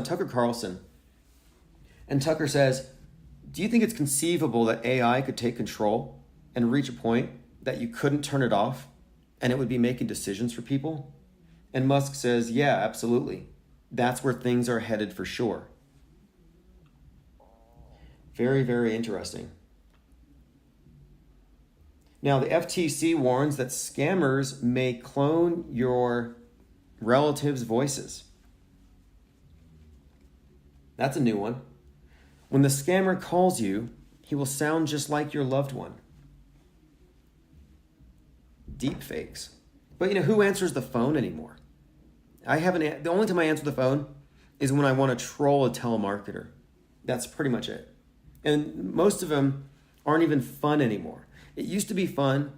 Tucker Carlson. And Tucker says, do you think it's conceivable that AI could take control and reach a point that you couldn't turn it off and it would be making decisions for people? And Musk says, yeah, absolutely. That's where things are headed for sure. Very, very interesting. Now, the FTC warns that scammers may clone your relatives' voices. That's a new one. When the scammer calls you, he will sound just like your loved one. Deep fakes. But who answers the phone anymore? The only time I answer the phone is when I want to troll a telemarketer. That's pretty much it. And most of them aren't even fun anymore. It used to be fun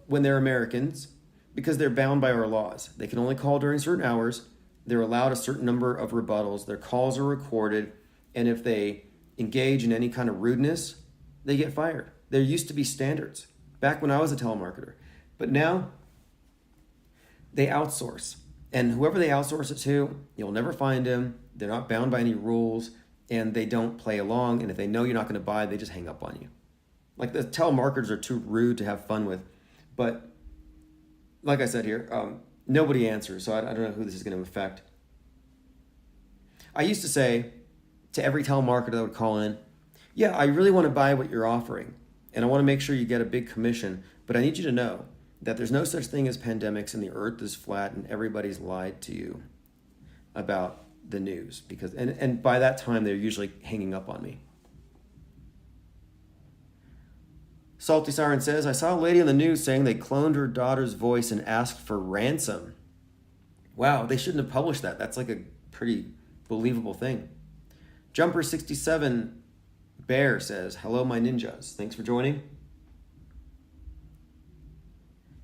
when they're Americans because they're bound by our laws. They can only call during certain hours. They're allowed a certain number of rebuttals. Their calls are recorded. And if they engage in any kind of rudeness, they get fired. There used to be standards back when I was a telemarketer. But now they outsource. And whoever they outsource it to, you'll never find them. They're not bound by any rules. And they don't play along. And if they know you're not going to buy, they just hang up on you. Like the telemarketers are too rude to have fun with. But like I said here, nobody answers. So I don't know who this is going to affect. I used to say to every telemarketer that would call in, yeah, I really want to buy what you're offering. And I want to make sure you get a big commission. But I need you to know that there's no such thing as pandemics and the earth is flat and everybody's lied to you about the news. And by that time, they're usually hanging up on me. Salty Siren says, I saw a lady on the news saying they cloned her daughter's voice and asked for ransom. Wow, they shouldn't have published that. That's like a pretty believable thing. Jumper67 Bear says, hello, my ninjas. Thanks for joining.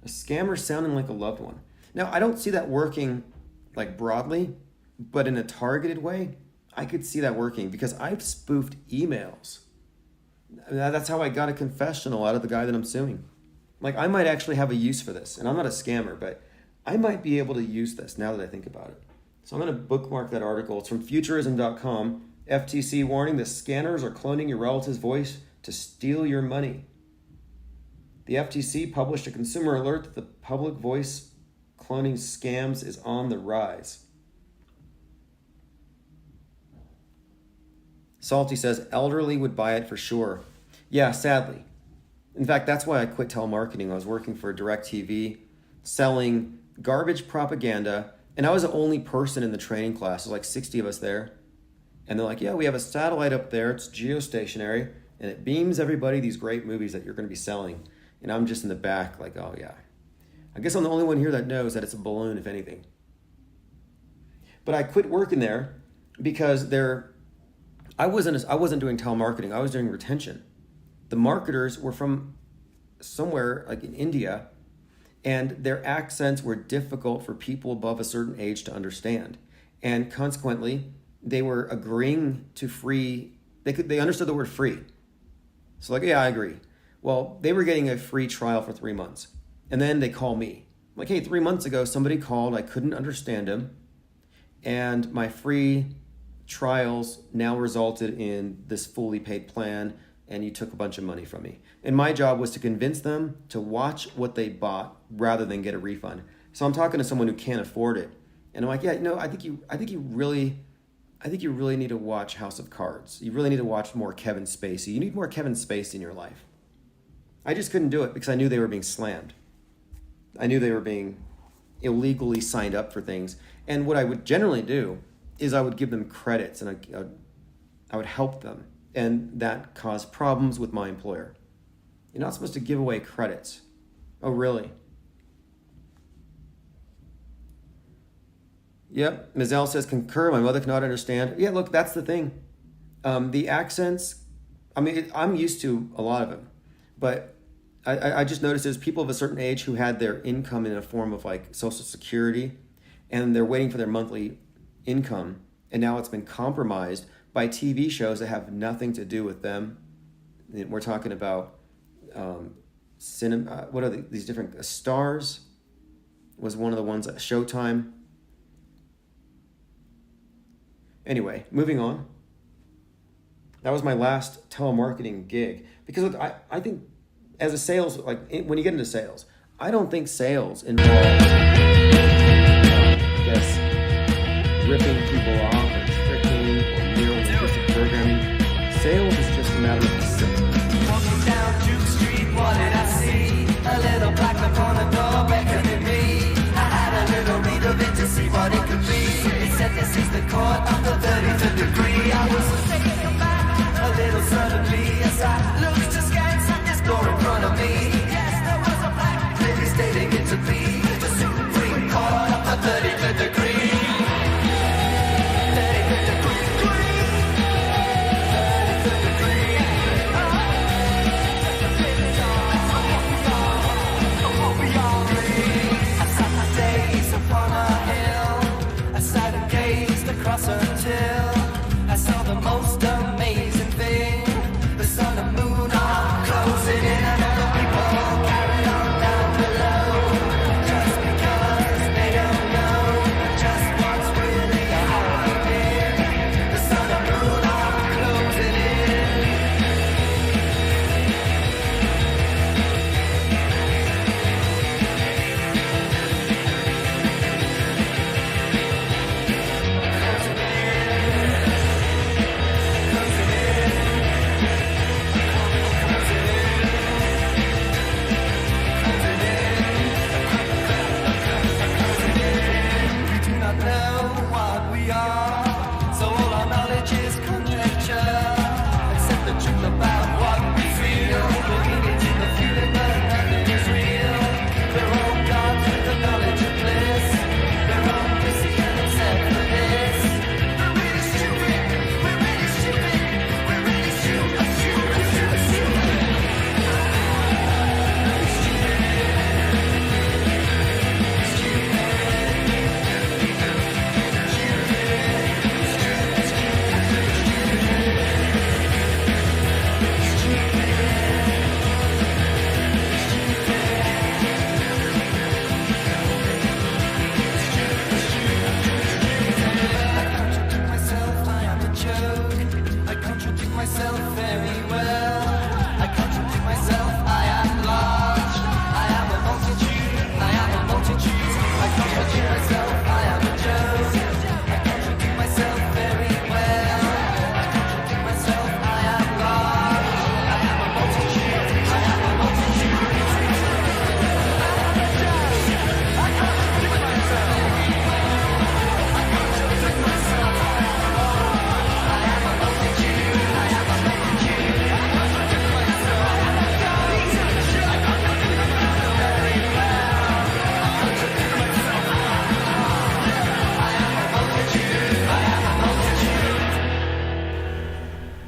A scammer sounding like a loved one. Now, I don't see that working like broadly, but in a targeted way, I could see that working because I've spoofed emails. That's how I got a confessional out of the guy that I'm suing. Like, I might actually have a use for this. And I'm not a scammer, but I might be able to use this now that I think about it. So I'm going to bookmark that article. It's from futurism.com. FTC warning, the scanners are cloning your relative's voice to steal your money. The FTC published a consumer alert that the public voice cloning scams is on the rise. Salty says, elderly would buy it for sure. Yeah, sadly. In fact, that's why I quit telemarketing. I was working for DirecTV, selling garbage propaganda, and I was the only person in the training class. There's like 60 of us there. And they're like, yeah, we have a satellite up there. It's geostationary, and it beams everybody these great movies that you're going to be selling. And I'm just in the back like, oh, yeah. I guess I'm the only one here that knows that it's a balloon, if anything. But I quit working there because I wasn't doing telemarketing. I was doing retention. The marketers were from somewhere like in India, and their accents were difficult for people above a certain age to understand. And consequently, they were agreeing to free. They understood the word free. So like, yeah, I agree. Well, they were getting a free trial for 3 months. And then they call me. Like, hey, 3 months ago, somebody called. I couldn't understand him. And my free trials now resulted in this fully paid plan, and you took a bunch of money from me. And my job was to convince them to watch what they bought rather than get a refund. So I'm talking to someone who can't afford it. And I'm like, yeah, I think you really need to watch House of Cards. You really need to watch more Kevin Spacey. You need more Kevin Spacey in your life. I just couldn't do it because I knew they were being slammed. I knew they were being illegally signed up for things. And what I would generally do is I would give them credits and I would help them. And that caused problems with my employer. You're not supposed to give away credits. Oh, really? Yep. Mizelle says, concur. My mother cannot understand. Yeah, look, that's the thing. The accents, I'm used to a lot of them. But I just noticed there's people of a certain age who had their income in a form of like Social Security, and they're waiting for their monthly income, and now it's been compromised by TV shows that have nothing to do with them. We're talking about cinema. What are these different Stars? Was one of the ones at Showtime. Anyway, moving on. That was my last telemarketing gig. Because look, I think as a sales, like when you get into sales, I don't think sales involves, I guess, ripping people off or tricking or neural-linguistic programming. Sales is just a matter of discipline. Walking down Duke Street, what did I see? A little black up on the door beckoning me. I had a little read of it to see what it could be. It said this is the court of the 35th degree. I was taken aback a little suddenly as I looked askance at this door in front of me. Yes, there was a black lady stating it to be the Supreme Court of the 35th degree. 35th degree. 35th degree. I sat my days upon a hill. I sat and gazed across until I saw the most amazing thing. The sun and moon are closing in and all the people carry on down below. Just because they don't know just what's really happening. The sun and moon are closing in. We do not know what we are, so all our knowledge is conjecture. Accept the truth about what we feel. Believe it in the feeling, but nothing is real. We're all gods with the knowledge of bliss. We're omniscient except for this. We're really stupid. We're really stupid. We're really stupid. Stupid. Stupid. Stupid. I contradict myself, I am a joke. I contradict myself very well. I contradict myself, I am large. I am a multitude, I am a multitude. I contradict myself, I am a joke. I contradict myself very well. I contradict myself, I am large. I am a multitude, I am a multitude. I contradict myself.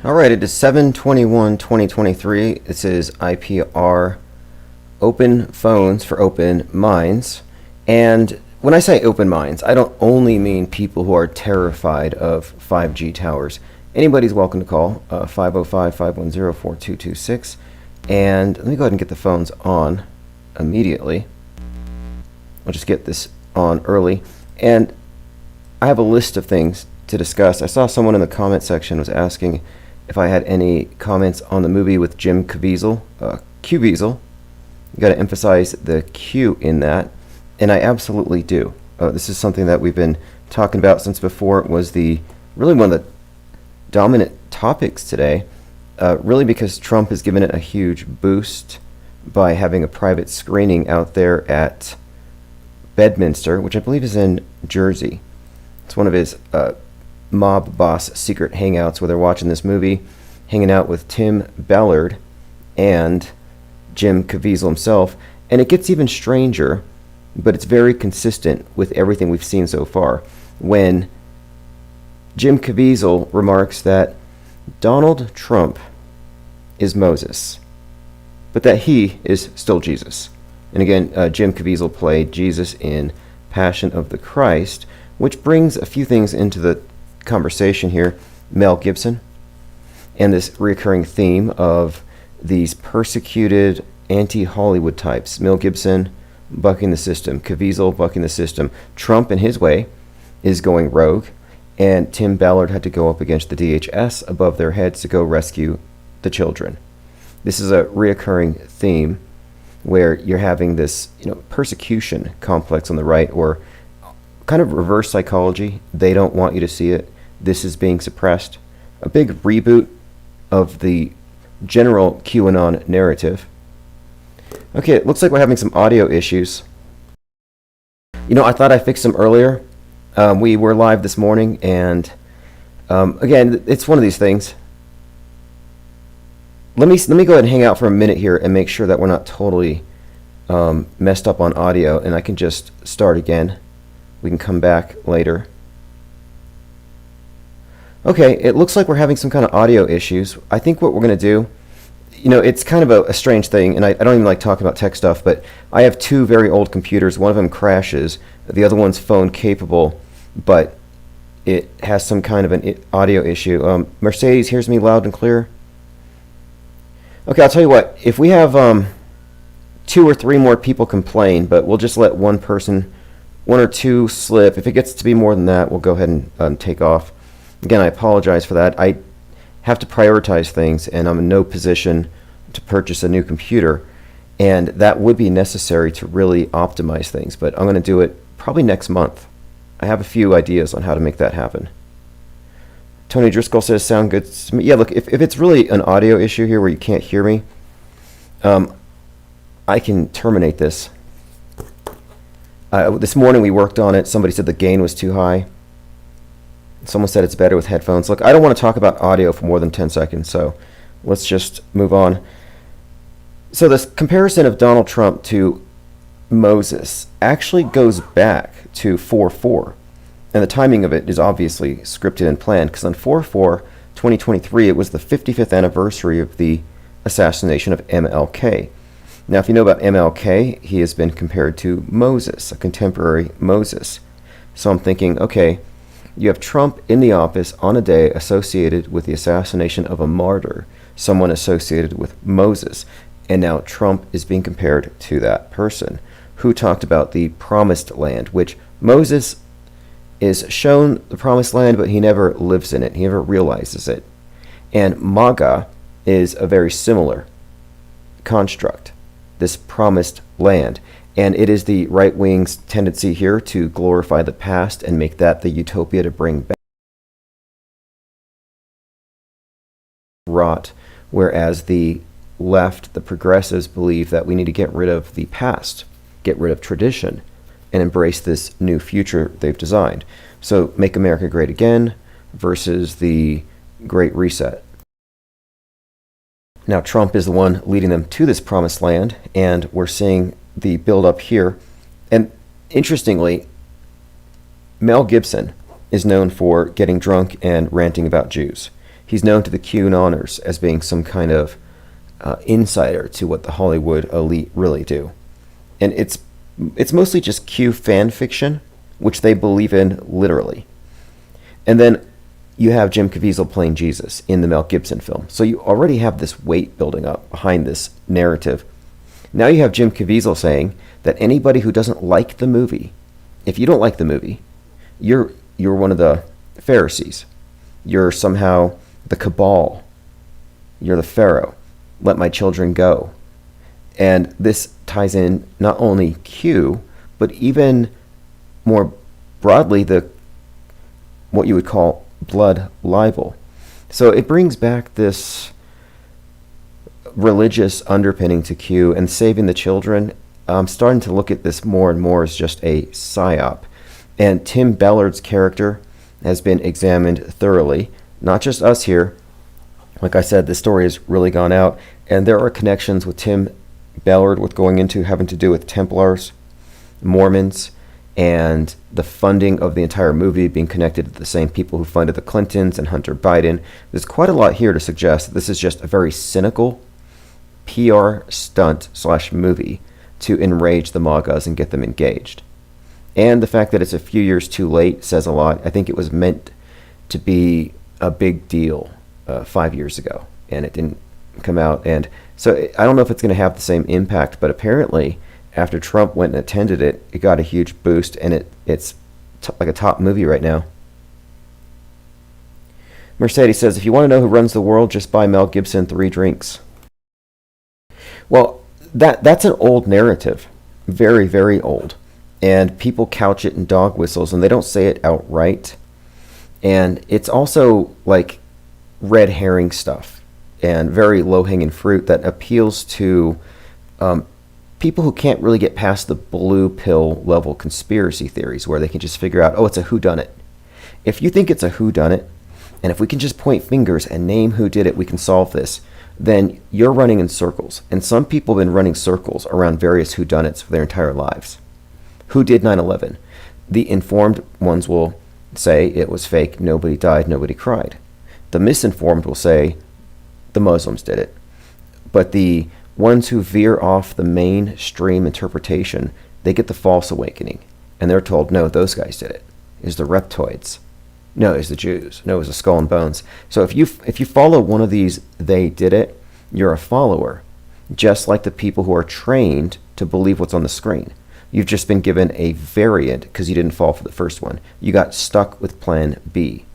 All right, it is 7/21/2023. This is IPR, Open Phones for Open Minds. And when I say open minds, I don't only mean people who are terrified of 5G towers. Anybody's welcome to call 505-510-4226. And let me go ahead and get the phones on immediately. I'll just get this on early. And I have a list of things to discuss. I saw someone in the comment section was asking if I had any comments on the movie with Jim Caviezel, Caviezel. You got to emphasize the Q in that, and I absolutely do. This is something that we've been talking about since before it was really one of the dominant topics today, really because Trump has given it a huge boost by having a private screening out there at Bedminster, which I believe is in Jersey. It's one of his mob boss secret hangouts where they're watching this movie, hanging out with Tim Ballard and Jim Caviezel himself. And it gets even stranger, but it's very consistent with everything we've seen so far, when Jim Caviezel remarks that Donald Trump is Moses, but that he is still Jesus. And again, Jim Caviezel played Jesus in Passion of the Christ, which brings a few things into the conversation here. Mel Gibson and this recurring theme of these persecuted anti-Hollywood types. Mel Gibson bucking the system, Caviezel bucking the system. Trump, in his way, is going rogue and Tim Ballard had to go up against the DHS above their heads to go rescue the children. This is a reoccurring theme where you're having this, persecution complex on the right, or kind of reverse psychology. They don't want you to see it. This is being suppressed. A big reboot of the general QAnon narrative. Okay, it looks like we're having some audio issues. I thought I fixed them earlier. We were live this morning, and again, it's one of these things. Let me go ahead and hang out for a minute here and make sure that we're not totally messed up on audio, and I can just start again. We can come back later. Okay, it looks like we're having some kind of audio issues. I think what we're going to do, it's kind of a strange thing, and I don't even like talking about tech stuff, but I have two very old computers. One of them crashes. The other one's phone capable, but it has some kind of an audio issue. Mercedes hears me loud and clear. Okay, I'll tell you what. If we have 2 or 3 more people complain, but we'll just let one or two slip. If it gets to be more than that, we'll go ahead and take off. Again, I apologize for that. I have to prioritize things, and I'm in no position to purchase a new computer, and that would be necessary to really optimize things, but I'm going to do it probably next month. I have a few ideas on how to make that happen. Tony Driscoll says, sound good to me. Yeah, look, if it's really an audio issue here where you can't hear me, I can terminate this. This morning we worked on it. Somebody said the gain was too high. Someone said it's better with headphones. Look, I don't want to talk about audio for more than 10 seconds, so let's just move on. So this comparison of Donald Trump to Moses actually goes back to 4/4. And the timing of it is obviously scripted and planned, because on 4/4/2023, it was the 55th anniversary of the assassination of MLK. Now, if you know about MLK, he has been compared to Moses, a contemporary Moses. So I'm thinking, okay, you have Trump in the office on a day associated with the assassination of a martyr, someone associated with Moses, and now Trump is being compared to that person who talked about the promised land, which Moses is shown the promised land, but he never lives in it. He never realizes it. And MAGA is a very similar construct, this promised land. And it is the right wing's tendency here to glorify the past and make that the utopia to bring back rot, whereas the left, the progressives, believe that we need to get rid of the past, get rid of tradition, and embrace this new future they've designed. So Make America Great Again versus the Great Reset. Now Trump is the one leading them to this promised land, and we're seeing the build up here. And interestingly, Mel Gibson is known for getting drunk and ranting about Jews. He's known to the QAnoners as being some kind of insider to what the Hollywood elite really do. And it's mostly just Q fan fiction, which they believe in literally. And then you have Jim Caviezel playing Jesus in the Mel Gibson film. So you already have this weight building up behind this narrative. Now you have Jim Caviezel saying that anybody who doesn't like the movie, if you don't like the movie, you're one of the Pharisees. You're somehow the cabal. You're the Pharaoh. Let my children go. And this ties in not only Q, but even more broadly what you would call blood libel. So it brings back this religious underpinning to Q, and saving the children. I'm starting to look at this more and more as just a psyop. And Tim Ballard's character has been examined thoroughly, not just us here. Like I said, this story has really gone out, and there are connections with Tim Ballard with going into having to do with Templars, Mormons, and the funding of the entire movie being connected to the same people who funded the Clintons and Hunter Biden. There's quite a lot here to suggest that this is just a very cynical PR stunt / movie to enrage the MAGAs and get them engaged. And the fact that it's a few years too late says a lot. I think it was meant to be a big deal 5 years ago, and it didn't come out. And so I don't know if it's going to have the same impact, but apparently after Trump went and attended it, it got a huge boost, and it's like a top movie right now. Mercedes says, if you want to know who runs the world, just buy Mel Gibson 3 drinks. Well, that's an old narrative. Very, very old. And people couch it in dog whistles, and they don't say it outright. And it's also like red herring stuff and very low-hanging fruit that appeals to people who can't really get past the blue pill level conspiracy theories where they can just figure out, oh, it's a whodunit. If you think it's a whodunit, and if we can just point fingers and name who did it, we can solve this, then you're running in circles. And some people have been running circles around various whodunits for their entire lives. Who did 9/11? The informed ones will say it was fake, nobody died, nobody cried. The misinformed will say the Muslims did it. But the ones who veer off the mainstream interpretation, they get the false awakening. And they're told, no, those guys did it. It's the reptoids. No, it's the Jews. No, it's the skull and bones. So if you follow one of these, they did it, you're a follower. Just like the people who are trained to believe what's on the screen. You've just been given a variant because you didn't fall for the first one. You got stuck with plan B.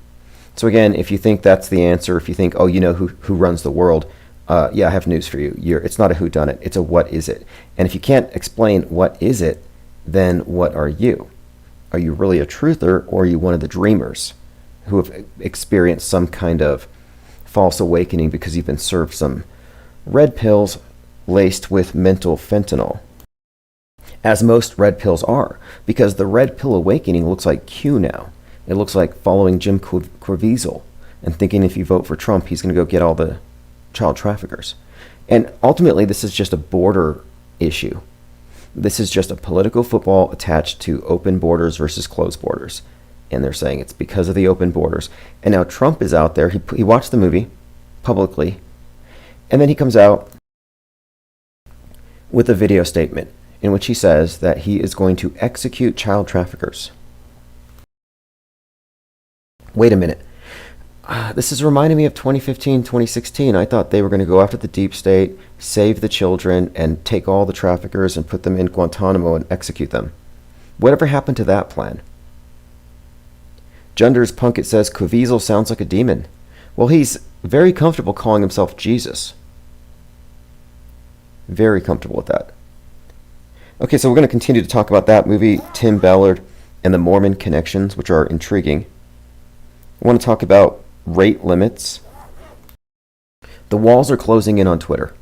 So again, if you think that's the answer, if you think, oh, you know who runs the world, yeah, I have news for you. It's not a whodunit. It's a what is it. And if you can't explain what is it, then what are you? Are you really a truther, or are you one of the dreamers who have experienced some kind of false awakening because you've been served some red pills laced with mental fentanyl? As most red pills are, because the red pill awakening looks like Q now. It looks like following Jim Caviezel and thinking if you vote for Trump, he's going to go get all the child traffickers. And ultimately, this is just a border issue. This is just a political football attached to open borders versus closed borders. And they're saying it's because of the open borders. And now Trump is out there. He watched the movie publicly. And then he comes out with a video statement in which he says that he is going to execute child traffickers. Wait a minute. This is reminding me of 2015, 2016. I thought they were going to go after the deep state, save the children, and take all the traffickers and put them in Guantanamo and execute them. Whatever happened to that plan? Junders Punkit says Caviezel sounds like a demon. Well, he's very comfortable calling himself Jesus. Very comfortable with that. Okay, so we're going to continue to talk about that movie, Tim Ballard and the Mormon connections, which are intriguing. I want to talk about rate limits. The walls are closing in on Twitter,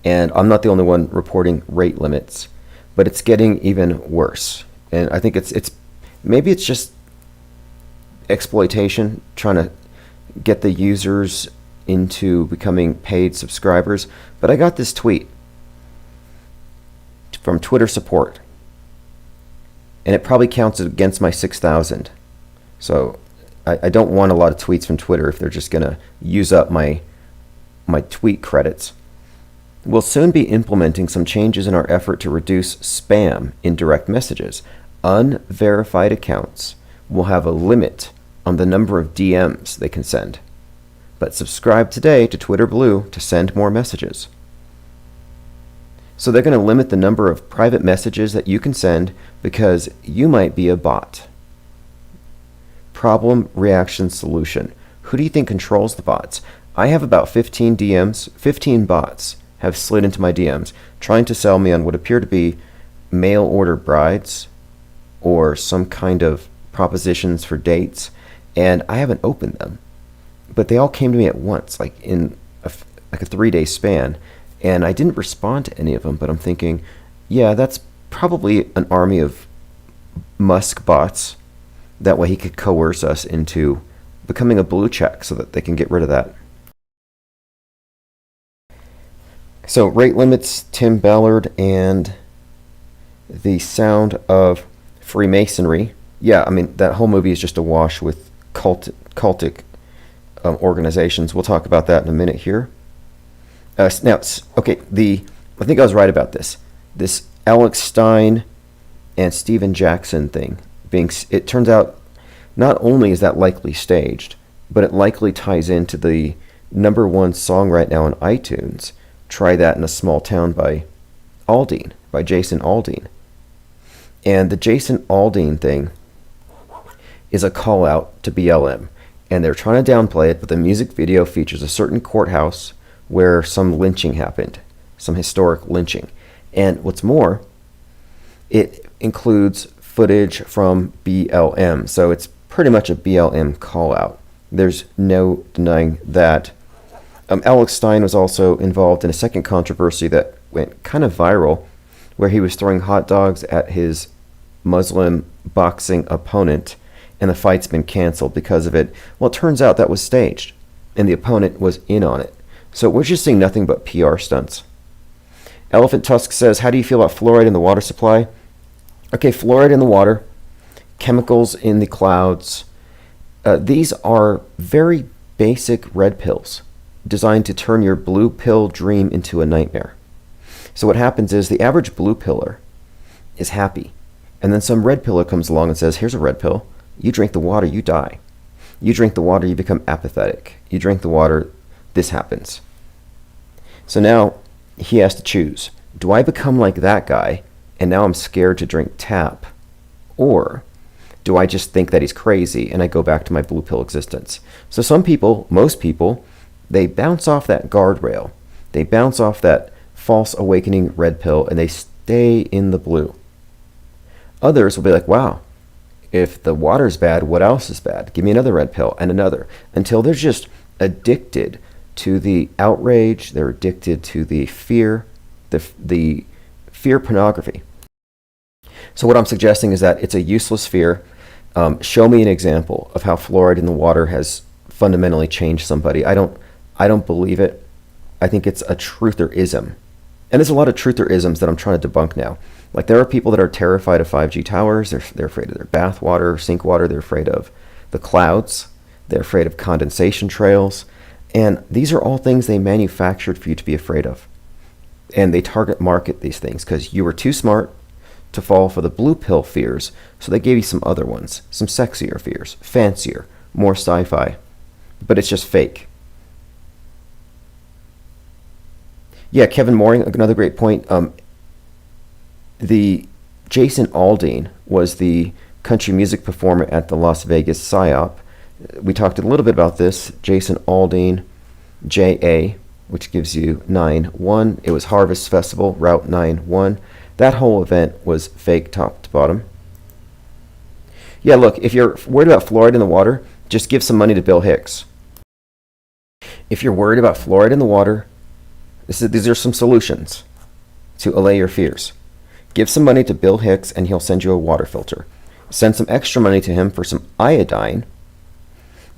and I'm not the only one reporting rate limits, but it's getting even worse. And I think it's maybe it's just exploitation, trying to get the users into becoming paid subscribers. But I got this tweet from Twitter support, and it probably counts against my 6,000. So I don't want a lot of tweets from Twitter if they're just going to use up my tweet credits. We'll soon be implementing some changes in our effort to reduce spam in direct messages. Unverified accounts will have a limit on the number of DMs they can send. But subscribe today to Twitter Blue to send more messages. So they're going to limit the number of private messages that you can send because you might be a bot. Problem, reaction, solution. Who do you think controls the bots? I have about 15 DMs. 15 bots have slid into my DMs trying to sell me on what appear to be mail order brides or some kind of propositions for dates, and I haven't opened them. But they all came to me at once, like in a 3-day span, and I didn't respond to any of them, but I'm thinking, yeah, that's probably an army of Musk bots. That way he could coerce us into becoming a blue check so that they can get rid of that. So rate limits, Tim Ballard, and the sound of Freemasonry. Yeah, I mean, that whole movie is just awash with cultic organizations. We'll talk about that in a minute here. Now, okay, I think I was right about this. This Alex Stein and Steven Jackson thing. It turns out not only is that likely staged, but it likely ties into the #1 song right now on iTunes, Try That in a Small Town by Jason Aldean. And the Jason Aldean thing is a call out to BLM. and they're trying to downplay it, but the music video features a certain courthouse where some lynching happened, some historic lynching. And what's more, it includes footage from BLM, so it's pretty much a BLM call out. There's no denying that. Alex Stein was also involved in a second controversy that went kind of viral, where he was throwing hot dogs at his Muslim boxing opponent, and the fight's been canceled because of it. Well, it turns out that was staged, and the opponent was in on it. So we're just seeing nothing but PR stunts. Elephant Tusk says, how do you feel about fluoride in the water supply? Okay, fluoride in the water, chemicals in the clouds. These are very basic red pills designed to turn your blue pill dream into a nightmare. So what happens is the average blue piller is happy. And then some red pillar comes along and says, here's a red pill. You drink the water, you die. You drink the water, you become apathetic. You drink the water, this happens. So now he has to choose. Do I become like that guy, and now I'm scared to drink tap? Or do I just think that he's crazy and I go back to my blue pill existence? So some people, most people, they bounce off that guardrail. They bounce off that false awakening red pill and they stay in the blue. Others will be like, wow, if the water's bad, what else is bad? Give me another red pill and another, until they're just addicted to the outrage. They're addicted to the fear, the fear pornography. So what I'm suggesting is that it's a useless fear. Show me an example of how fluoride in the water has fundamentally changed somebody. I don't believe it. I think it's a trutherism. And there's a lot of trutherisms that I'm trying to debunk now. Like, there are people that are terrified of 5G towers. They're afraid of their bath water, sink water. They're afraid of the clouds. They're afraid of condensation trails. And these are all things they manufactured for you to be afraid of. And they target market these things because you were too smart to fall for the blue pill fears. So they gave you some other ones, some sexier fears, fancier, more sci-fi. But it's just fake. Yeah, Kevin Mooring, another great point. The Jason Aldean was the country music performer at the Las Vegas PSYOP. We talked a little bit about this. Jason Aldean, JA, which gives you 9-1. It was Harvest Festival, Route 9-1. That whole event was fake top to bottom. Yeah, look, if you're worried about fluoride in the water, just give some money to Bill Hicks. If you're worried about fluoride in the water, these are some solutions to allay your fears. Give some money to Bill Hicks and he'll send you a water filter. Send some extra money to him for some iodine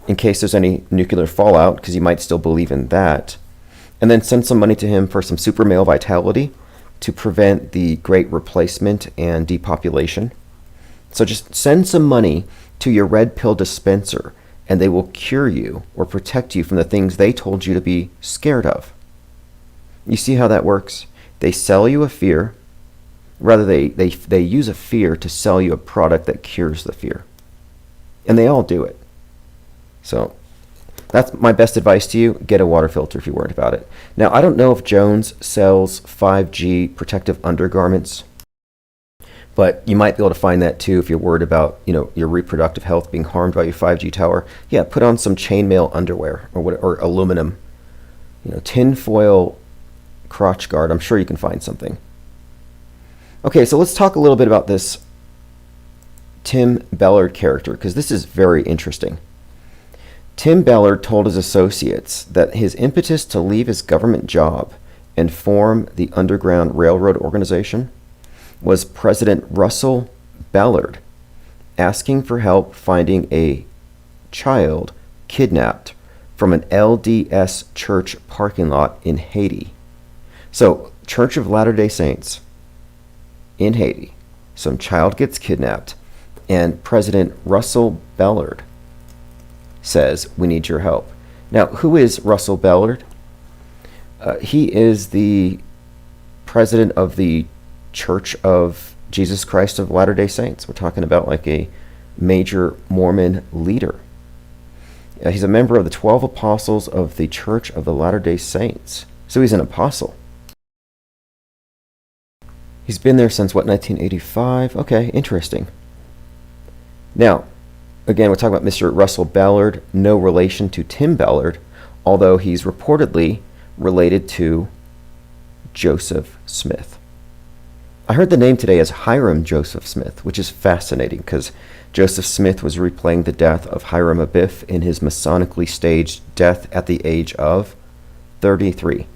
in case there's any nuclear fallout, because you might still believe in that. And then send some money to him for some super male vitality to prevent the great replacement and depopulation. So just send some money to your red pill dispenser and they will cure you or protect you from the things they told you to be scared of. You see how that works? They sell you a fear. Rather, they use a fear to sell you a product that cures the fear. And they all do it. So that's my best advice to you. Get a water filter if you're worried about it. Now, I don't know if Jones sells 5G protective undergarments, but you might be able to find that too if you're worried about, your reproductive health being harmed by your 5G tower. Yeah, put on some chainmail underwear or aluminum, tinfoil crotch guard. I'm sure you can find something. Okay, so let's talk a little bit about this Tim Ballard character, because this is very interesting. Tim Ballard told his associates that his impetus to leave his government job and form the Underground Railroad Organization was President Russell Ballard asking for help finding a child kidnapped from an LDS church parking lot in Haiti. So, Church of Latter-day Saints in Haiti. Some child gets kidnapped, and President Russell Ballard says, we need your help. Now, who is Russell Ballard? He is the president of the Church of Jesus Christ of Latter-day Saints. We're talking about like a major Mormon leader. He's a member of the 12 apostles of the Church of the Latter-day Saints. So he's an apostle. He's been there since, 1985? Okay, interesting. Now, Again, we're talking about Mr. Russell Ballard, no relation to Tim Ballard, although he's reportedly related to Joseph Smith. I heard the name today as Hiram Joseph Smith, which is fascinating because Joseph Smith was replaying the death of Hiram Abiff in his Masonically staged death at the age of 33.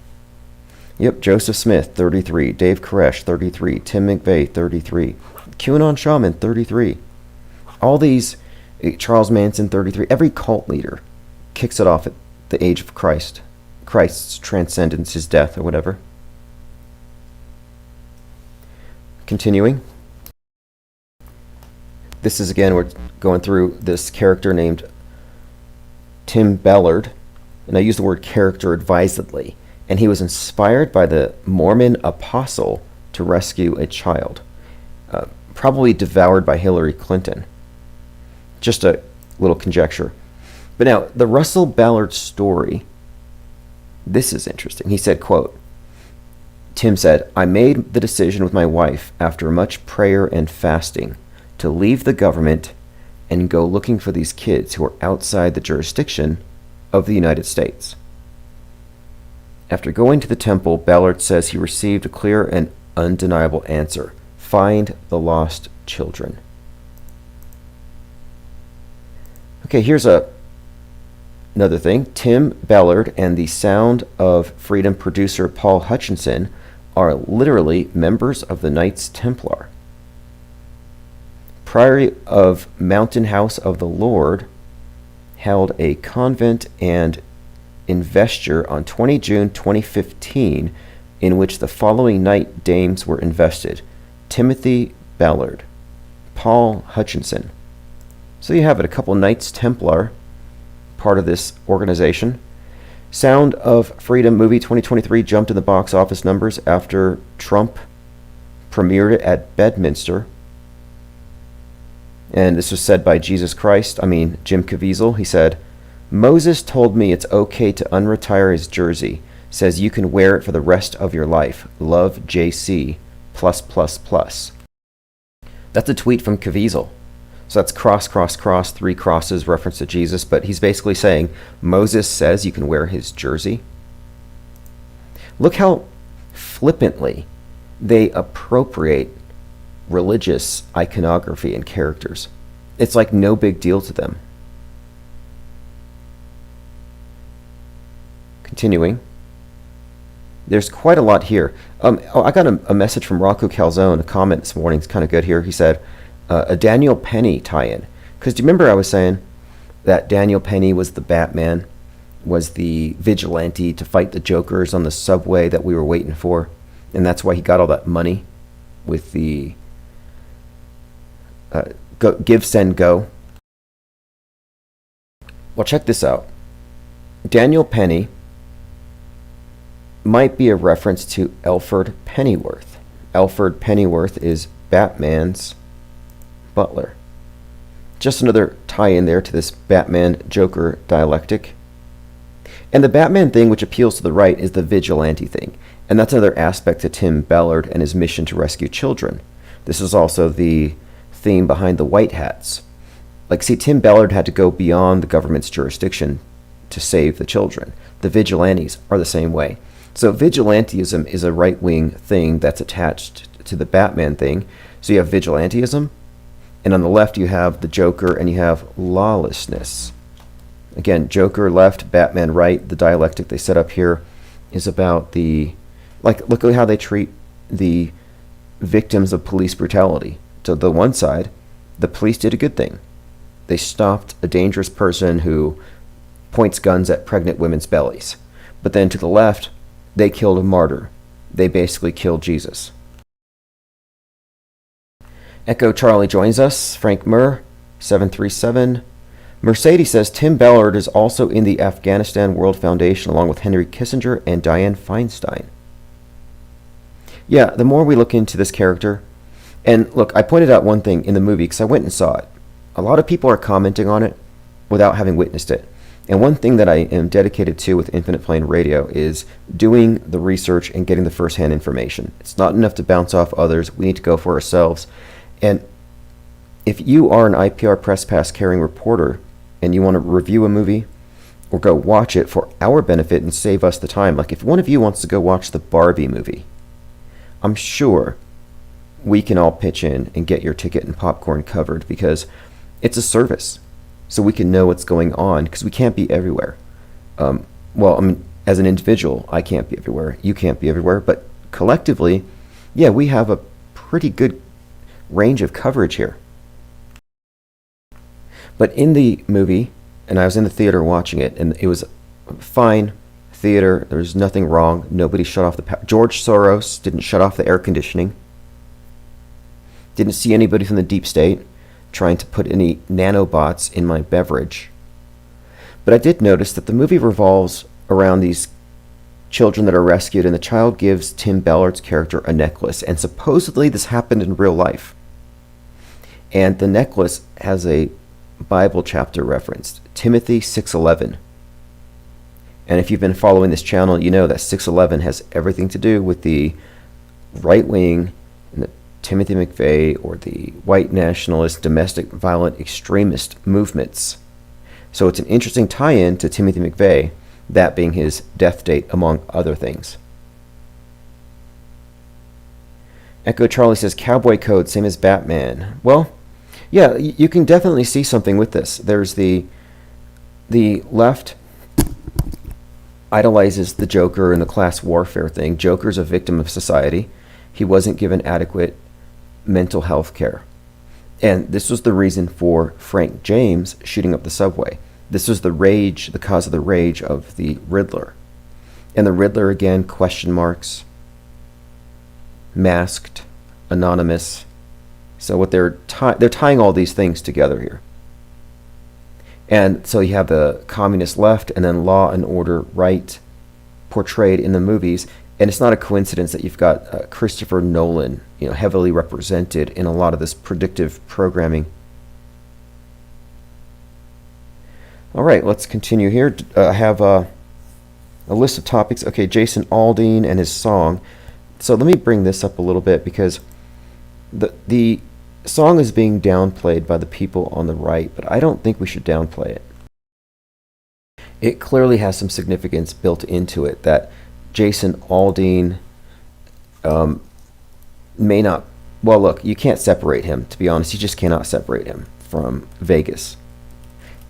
Yep, Joseph Smith, 33. Dave Koresh, 33. Tim McVeigh, 33. QAnon Shaman, 33. All these, Charles Manson, 33. Every cult leader kicks it off at the age of Christ. Christ's transcendence, his death, or whatever. Continuing. This is, again, we're going through this character named Tim Ballard. And I use the word character advisedly. And he was inspired by the Mormon apostle to rescue a child, probably devoured by Hillary Clinton. Just a little conjecture. But now, the Russell Ballard story, this is interesting. He said, quote, Tim said, I made the decision with my wife after much prayer and fasting to leave the government and go looking for these kids who are outside the jurisdiction of the United States. After going to the temple, Ballard says he received a clear and undeniable answer. Find the lost children. Okay, here's another thing. Tim Ballard and the Sound of Freedom producer Paul Hutchinson are literally members of the Knights Templar. Priory of Mountain House of the Lord held a convent and investure on 20 June 2015 in which the following knight dames were invested: Timothy Ballard, Paul Hutchinson. So you have it, a couple Knights Templar, part of this organization. Sound of Freedom movie 2023 jumped in the box office numbers after Trump premiered it at Bedminster. And this was said by Jim Caviezel. He said, Moses told me it's okay to unretire his jersey. Says you can wear it for the rest of your life. Love, JC, +++. That's a tweet from Caviezel. So that's cross, 3 crosses, reference to Jesus. But he's basically saying Moses says you can wear his jersey. Look how flippantly they appropriate religious iconography and characters. It's like no big deal to them. Continuing. There's quite a lot here. I got a message from Rocco Calzone, a comment this morning. It's kind of good here. He said, a Daniel Penny tie-in. Because do you remember I was saying that Daniel Penny was the Batman, was the vigilante to fight the Jokers on the subway that we were waiting for? And that's why he got all that money with the Give, Send, Go. Well, check this out. Daniel Penny might be a reference to Alfred Pennyworth. Alfred Pennyworth is Batman's butler. Just another tie-in there to this Batman-Joker dialectic. And the Batman thing, which appeals to the right, is the vigilante thing. And that's another aspect to Tim Ballard and his mission to rescue children. This is also the theme behind the White Hats. Tim Ballard had to go beyond the government's jurisdiction to save the children. The vigilantes are the same way. So vigilantism is a right-wing thing that's attached to the Batman thing. So you have vigilantism, and on the left you have the Joker, and you have lawlessness. Again, Joker left, Batman right. The dialectic they set up here is about look at how they treat the victims of police brutality. To the one side, the police did a good thing. They stopped a dangerous person who points guns at pregnant women's bellies. But then to the left, they killed a martyr. They basically killed Jesus. Echo Charlie joins us. Frank Murr, 737. Mercedes says Tim Ballard is also in the Afghanistan World Foundation along with Henry Kissinger and Dianne Feinstein. Yeah, the more we look into this character, and look, I pointed out one thing in the movie because I went and saw it. A lot of people are commenting on it without having witnessed it. And one thing that I am dedicated to with Infinite Plane Radio is doing the research and getting the first-hand information. It's not enough to bounce off others. We need to go for ourselves. And if you are an IPR press pass carrying reporter and you want to review a movie or go watch it for our benefit and save us the time, like if one of you wants to go watch the Barbie movie, I'm sure we can all pitch in and get your ticket and popcorn covered because it's a service. So we can know what's going on because we can't be everywhere. Well, I mean, as an individual, I can't be everywhere. You can't be everywhere. But collectively, yeah, we have a pretty good range of coverage here. But in the movie, and I was in the theater watching it, and it was fine theater. There was nothing wrong. Nobody shut off the power. George Soros didn't shut off the air conditioning. Didn't see anybody from the deep state trying to put any nanobots in my beverage. But I did notice that the movie revolves around these children that are rescued, and the child gives Tim Ballard's character a necklace, and supposedly this happened in real life. And the necklace has a Bible chapter referenced, Timothy 6:11. And if you've been following this channel, you know that 6:11 has everything to do with the right wing and the Timothy McVeigh or the white nationalist, domestic violent extremist movements. So it's an interesting tie-in to Timothy McVeigh, that being his death date, among other things. Echo Charlie says, Cowboy Code, same as Batman. Well, yeah, you can definitely see something with this. There's the left idolizes the Joker and the class warfare thing. Joker's a victim of society. He wasn't given adequate mental health care. And this was the reason for Frank James shooting up the subway. This was the cause of the rage of the Riddler. And the Riddler, again, question marks, masked, anonymous. So what they're tying all these things together here. And so you have the communist left and then law and order right portrayed in the movies. And it's not a coincidence that you've got Christopher Nolan, heavily represented in a lot of this predictive programming. All right, let's continue here. I have a list of topics. Okay, Jason Aldean and his song. So let me bring this up a little bit because the song is being downplayed by the people on the right, but I don't think we should downplay it. It clearly has some significance built into it that Jason Aldean may not... Well, look, you can't separate him, to be honest. You just cannot separate him from Vegas.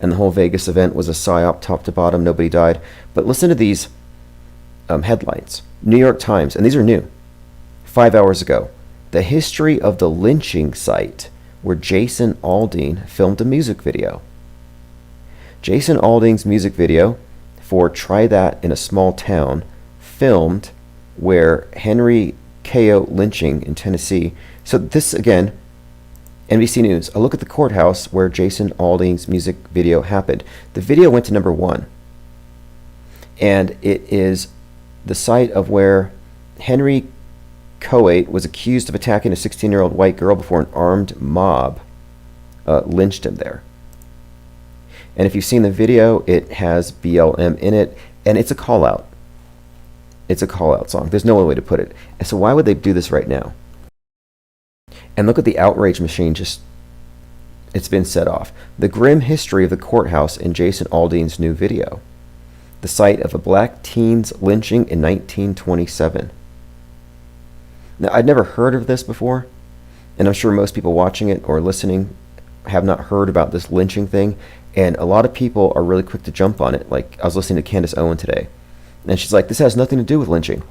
And the whole Vegas event was a psyop top to bottom. Nobody died. But listen to these headlines. New York Times, and these are new. 5 hours ago. The history of the lynching site where Jason Aldean filmed a music video. Jason Aldean's music video for Try That in a Small Town filmed where Henry K.O. lynching in Tennessee. So this, again, NBC News, a look at the courthouse where Jason Aldean's music video happened. The video went to #1. And it is the site of where Henry Coate was accused of attacking a 16-year-old white girl before an armed mob lynched him there. And if you've seen the video, it has BLM in it, and it's a call-out. It's a call-out song. There's no other way to put it. And so why would they do this right now? And look at the outrage machine it's been set off. The grim history of the courthouse in Jason Aldean's new video. The site of a black teen's lynching in 1927. Now, I'd never heard of this before, and I'm sure most people watching it or listening have not heard about this lynching thing, and a lot of people are really quick to jump on it. Like, I was listening to Candace Owen today, and she's like, this has nothing to do with lynching.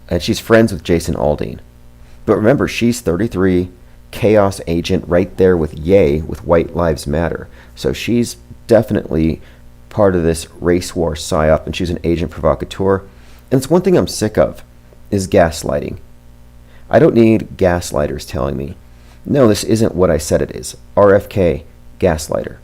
And she's friends with Jason Aldean. But remember, she's 33, chaos agent right there with Ye, with White Lives Matter. So she's definitely part of this race war psyop, and she's an agent provocateur. And it's one thing I'm sick of, is gaslighting. I don't need gaslighters telling me, no, this isn't what I said it is. RFK, gaslighter.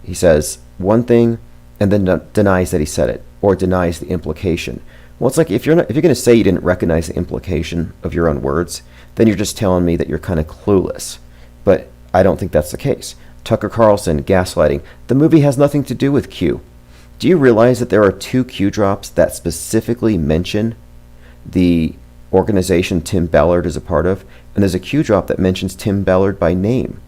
He says one thing and then denies that he said it, or denies the implication. Well, it's like if you're going to say you didn't recognize the implication of your own words, then you're just telling me that you're kind of clueless. But I don't think that's the case. Tucker Carlson, gaslighting. The movie has nothing to do with Q. Do you realize that there are 2 Q drops that specifically mention the organization Tim Ballard is a part of? and there's a Q drop that mentions Tim Ballard by name.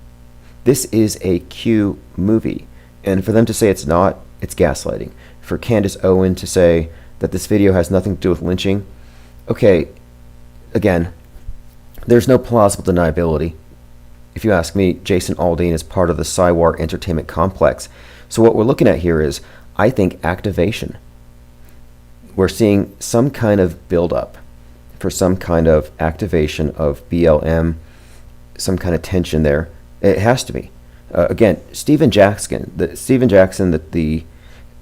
This is a Q movie, and for them to say it's not, it's gaslighting. For Candace Owen to say that this video has nothing to do with lynching, okay, again, there's no plausible deniability. If you ask me, Jason Aldean is part of the Cywar entertainment complex. So what we're looking at here is, I think, activation. We're seeing some kind of build-up for some kind of activation of BLM, some kind of tension there. It has to be. Again, Steven Jackson, the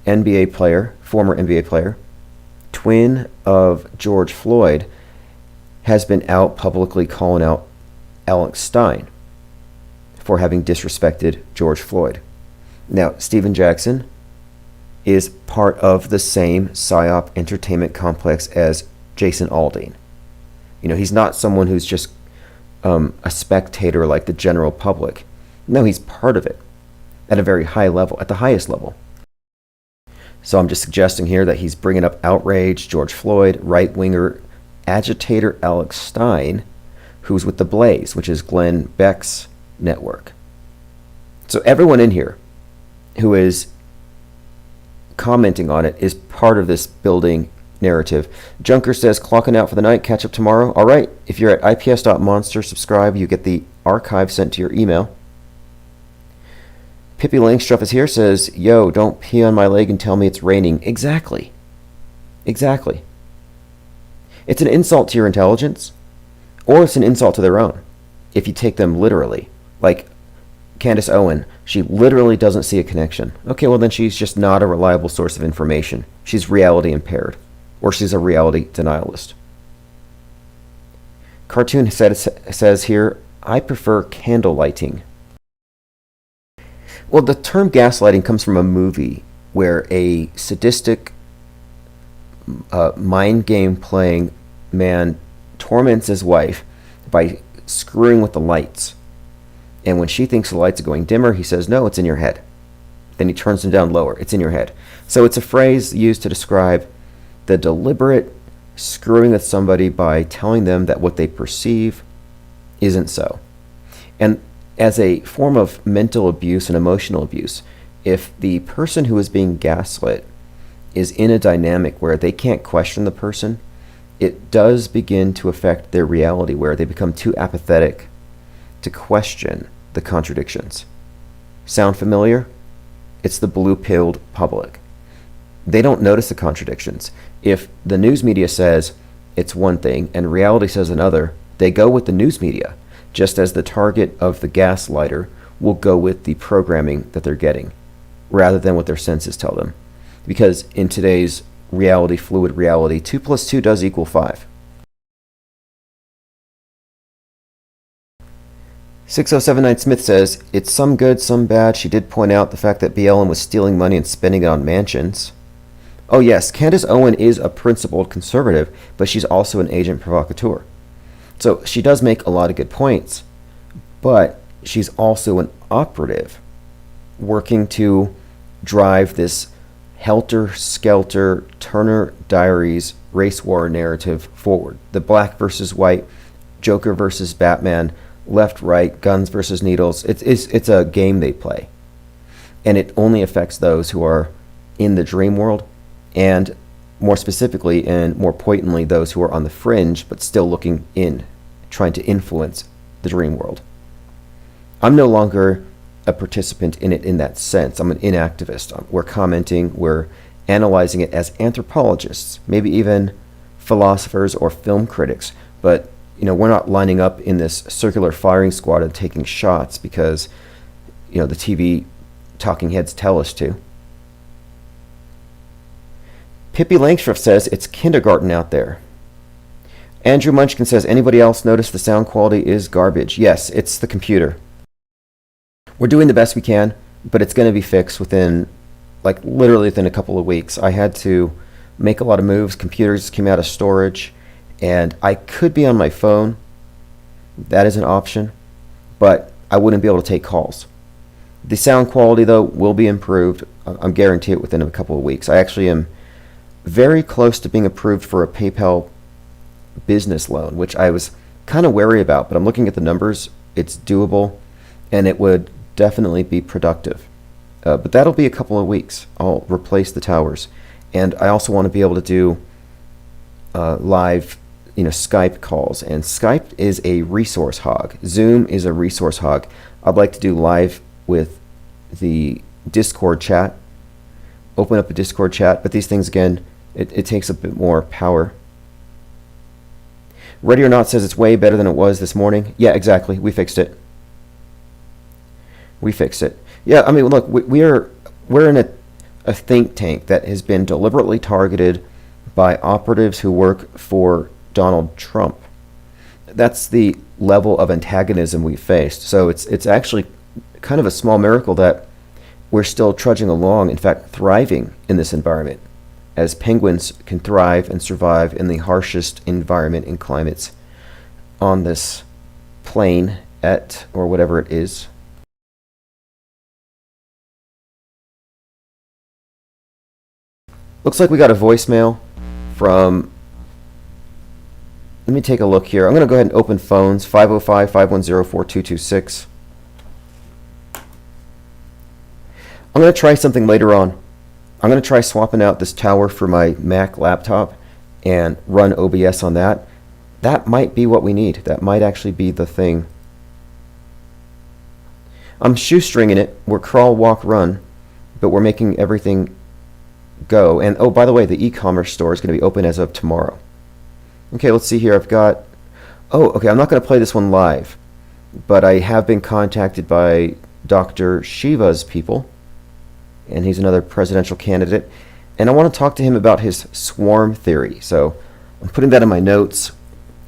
NBA player, former NBA player, twin of George Floyd, has been out publicly calling out Alex Stein for having disrespected George Floyd. Now, Steven Jackson is part of the same PSYOP entertainment complex as Jason Aldean. You know, he's not someone who's just a spectator like the general public. No, he's part of it at a very high level, at the highest level. So I'm just suggesting here that he's bringing up outrage, George Floyd, right-winger agitator Alex Stein, who's with The Blaze, which is Glenn Beck's network. So everyone in here who is commenting on it is part of this building narrative. Junker says, clocking out for the night, catch up tomorrow. All right, if you're at ips.monster, subscribe, you get the archive sent to your email. Pippi Langstruff is here, says, yo, don't pee on my leg and tell me it's raining. Exactly. Exactly. It's an insult to your intelligence, or it's an insult to their own, if you take them literally. Like Candace Owen, she literally doesn't see a connection. Okay, well then she's just not a reliable source of information. She's reality impaired, or she's a reality denialist. Cartoon says here, I prefer candle lighting. Well, the term gaslighting comes from a movie where a sadistic mind game playing man torments his wife by screwing with the lights. And when she thinks the lights are going dimmer, he says, no, it's in your head. Then he turns them down lower. It's in your head. So it's a phrase used to describe the deliberate screwing with somebody by telling them that what they perceive isn't so. And as a form of mental abuse and emotional abuse, if the person who is being gaslit is in a dynamic where they can't question the person, it does begin to affect their reality, where they become too apathetic to question the contradictions. Sound familiar? It's the blue-pilled public. They don't notice the contradictions. If the news media says it's one thing and reality says another, they go with the news media, just as the target of the gaslighter will go with the programming that they're getting, rather than what their senses tell them. Because in today's reality, fluid reality, 2 + 2 does equal 5. 6079 Smith says, it's some good, some bad. She did point out the fact that BLM was stealing money and spending it on mansions. Oh yes, Candace Owen is a principled conservative, but she's also an agent provocateur. So she does make a lot of good points, but she's also an operative working to drive this helter-skelter Turner Diaries race war narrative forward. The black versus white, Joker versus Batman, left, right, guns versus needles. It's a game they play. And it only affects those who are in the dream world, and more specifically and more potently those who are on the fringe but still looking in, trying to influence the dream world. I'm no longer a participant in it in that sense. I'm an inactivist. We're commenting, we're analyzing it as anthropologists, maybe even philosophers or film critics, but we're not lining up in this circular firing squad and taking shots because the TV talking heads tell us to. Pippi Langstruff says it's kindergarten out there. Andrew Munchkin says, anybody else notice the sound quality is garbage? Yes, it's the computer. We're doing the best we can, but it's going to be fixed within, literally within a couple of weeks. I had to make a lot of moves. Computers came out of storage, and I could be on my phone. That is an option, but I wouldn't be able to take calls. The sound quality, though, will be improved. I'm guaranteed it within a couple of weeks. I actually am very close to being approved for a PayPal business loan, which I was kind of wary about, but I'm looking at the numbers. It's doable, and it would definitely be productive. But that'll be a couple of weeks. I'll replace the towers, and I also want to be able to do live, Skype calls. And Skype is a resource hog. Zoom is a resource hog. I'd like to do live with the Discord chat. Open up a Discord chat, but these things again, it takes a bit more power. Ready or Not says it's way better than it was this morning. Yeah, exactly. We fixed it. Yeah, I mean, look, we're in a think tank that has been deliberately targeted by operatives who work for Donald Trump. That's the level of antagonism we faced. So it's actually kind of a small miracle that we're still trudging along, in fact, thriving in this environment, as penguins can thrive and survive in the harshest environment and climates on this plane or whatever it is. Looks like we got a voicemail from, let me take a look here. I'm going to go ahead and open phones, 505-510-4226. I'm going to try something later on. I'm going to try swapping out this tower for my Mac laptop and run OBS on that. That might be what we need. That might actually be the thing. I'm shoestringing it. We're crawl, walk, run, but we're making everything go. And oh, by the way, the e-commerce store is going to be open as of tomorrow. Okay, let's see here. I'm not going to play this one live, but I have been contacted by Dr. Shiva's people, and he's another presidential candidate, and I want to talk to him about his swarm theory. So I'm putting that in my notes.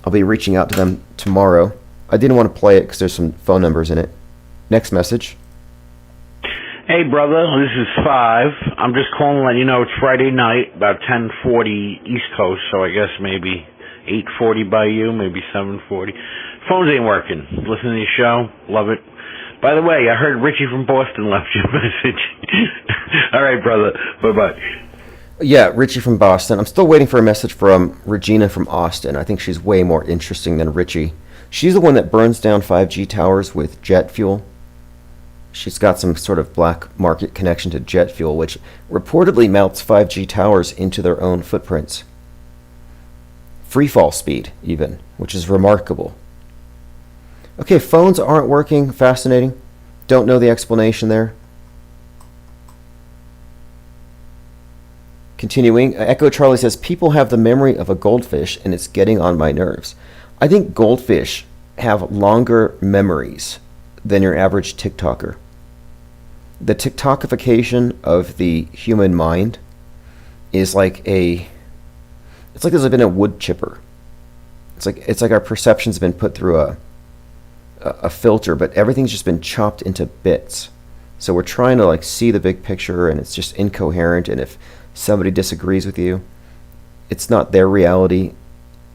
I'll be reaching out to them tomorrow. I didn't want to play it because there's some phone numbers in it. Next message. Hey, brother, this is 5. I'm just calling to let you know it's Friday night, about 10:40 East Coast, so I guess maybe 8:40 by you, maybe 7:40. Phones ain't working. Listen to your show. Love it. By the way, I heard Richie from Boston left you a message. All right, brother. Bye-bye. Yeah, Richie from Boston. I'm still waiting for a message from Regina from Austin. I think she's way more interesting than Richie. She's the one that burns down 5G towers with jet fuel. She's got some sort of black market connection to jet fuel, which reportedly melts 5G towers into their own footprints. Free fall speed, even, which is remarkable. Okay, phones aren't working. Fascinating. Don't know the explanation there. Continuing, Echo Charlie says, people have the memory of a goldfish and it's getting on my nerves. I think goldfish have longer memories than your average TikToker. The TikTokification of the human mind is like it's like there's been a wood chipper. It's like our perception's been put through a filter, but everything's just been chopped into bits. So we're trying to see the big picture, and it's just incoherent. And if somebody disagrees with you, it's not their reality.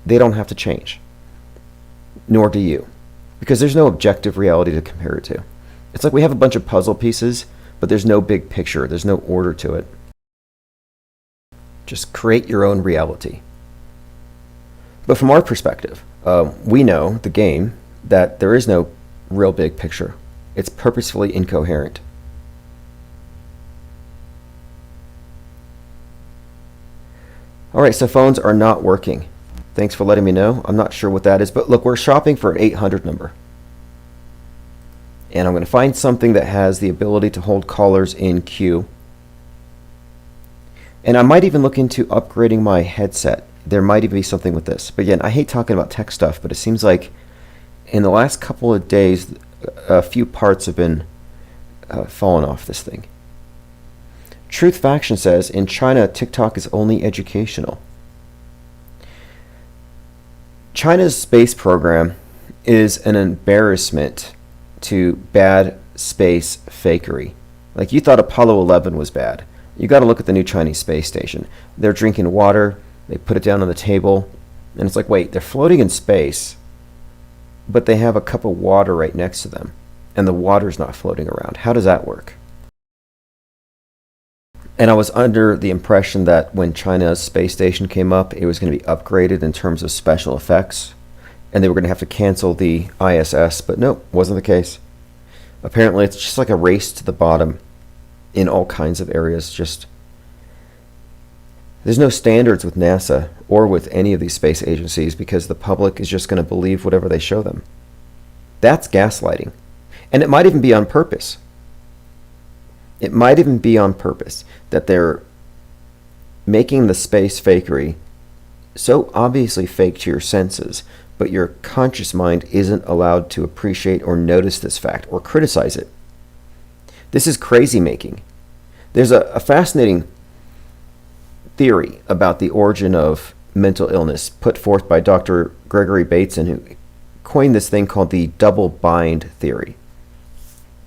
They don't have to change, nor do you, because there's no objective reality to compare it to. It's like we have a bunch of puzzle pieces, but there's no big picture. There's no order to it. Just create your own reality. But from our perspective, we know the game that there is no real big picture. It's purposefully incoherent. All right, so phones are not working. Thanks for letting me know. I'm not sure what that is, but look, we're shopping for an 800 number. And I'm going to find something that has the ability to hold callers in queue. And I might even look into upgrading my headset. There might even be something with this. But again, I hate talking about tech stuff, but it seems like in the last couple of days, a few parts have been falling off this thing. Truth Faction says, in China, TikTok is only educational. China's space program is an embarrassment to bad space fakery. Like, you thought Apollo 11 was bad. You got to look at the new Chinese space station. They're drinking water, they put it down on the table, and it's like, wait, they're floating in space, but they have a cup of water right next to them, and the water's not floating around. How does that work? And I was under the impression that when China's space station came up, it was going to be upgraded in terms of special effects. and they were going to have to cancel the ISS, but nope, wasn't the case. Apparently, it's just like a race to the bottom in all kinds of areas. Just there's no standards with NASA or with any of these space agencies because the public is just going to believe whatever they show them. That's gaslighting. And it might even be on purpose. It might even be on purpose that they're making the space fakery so obviously fake to your senses, but your conscious mind isn't allowed to appreciate or notice this fact or criticize it. This is crazy making. There's a fascinating theory about the origin of mental illness put forth by Dr. Gregory Bateson, who coined this thing called the double bind theory.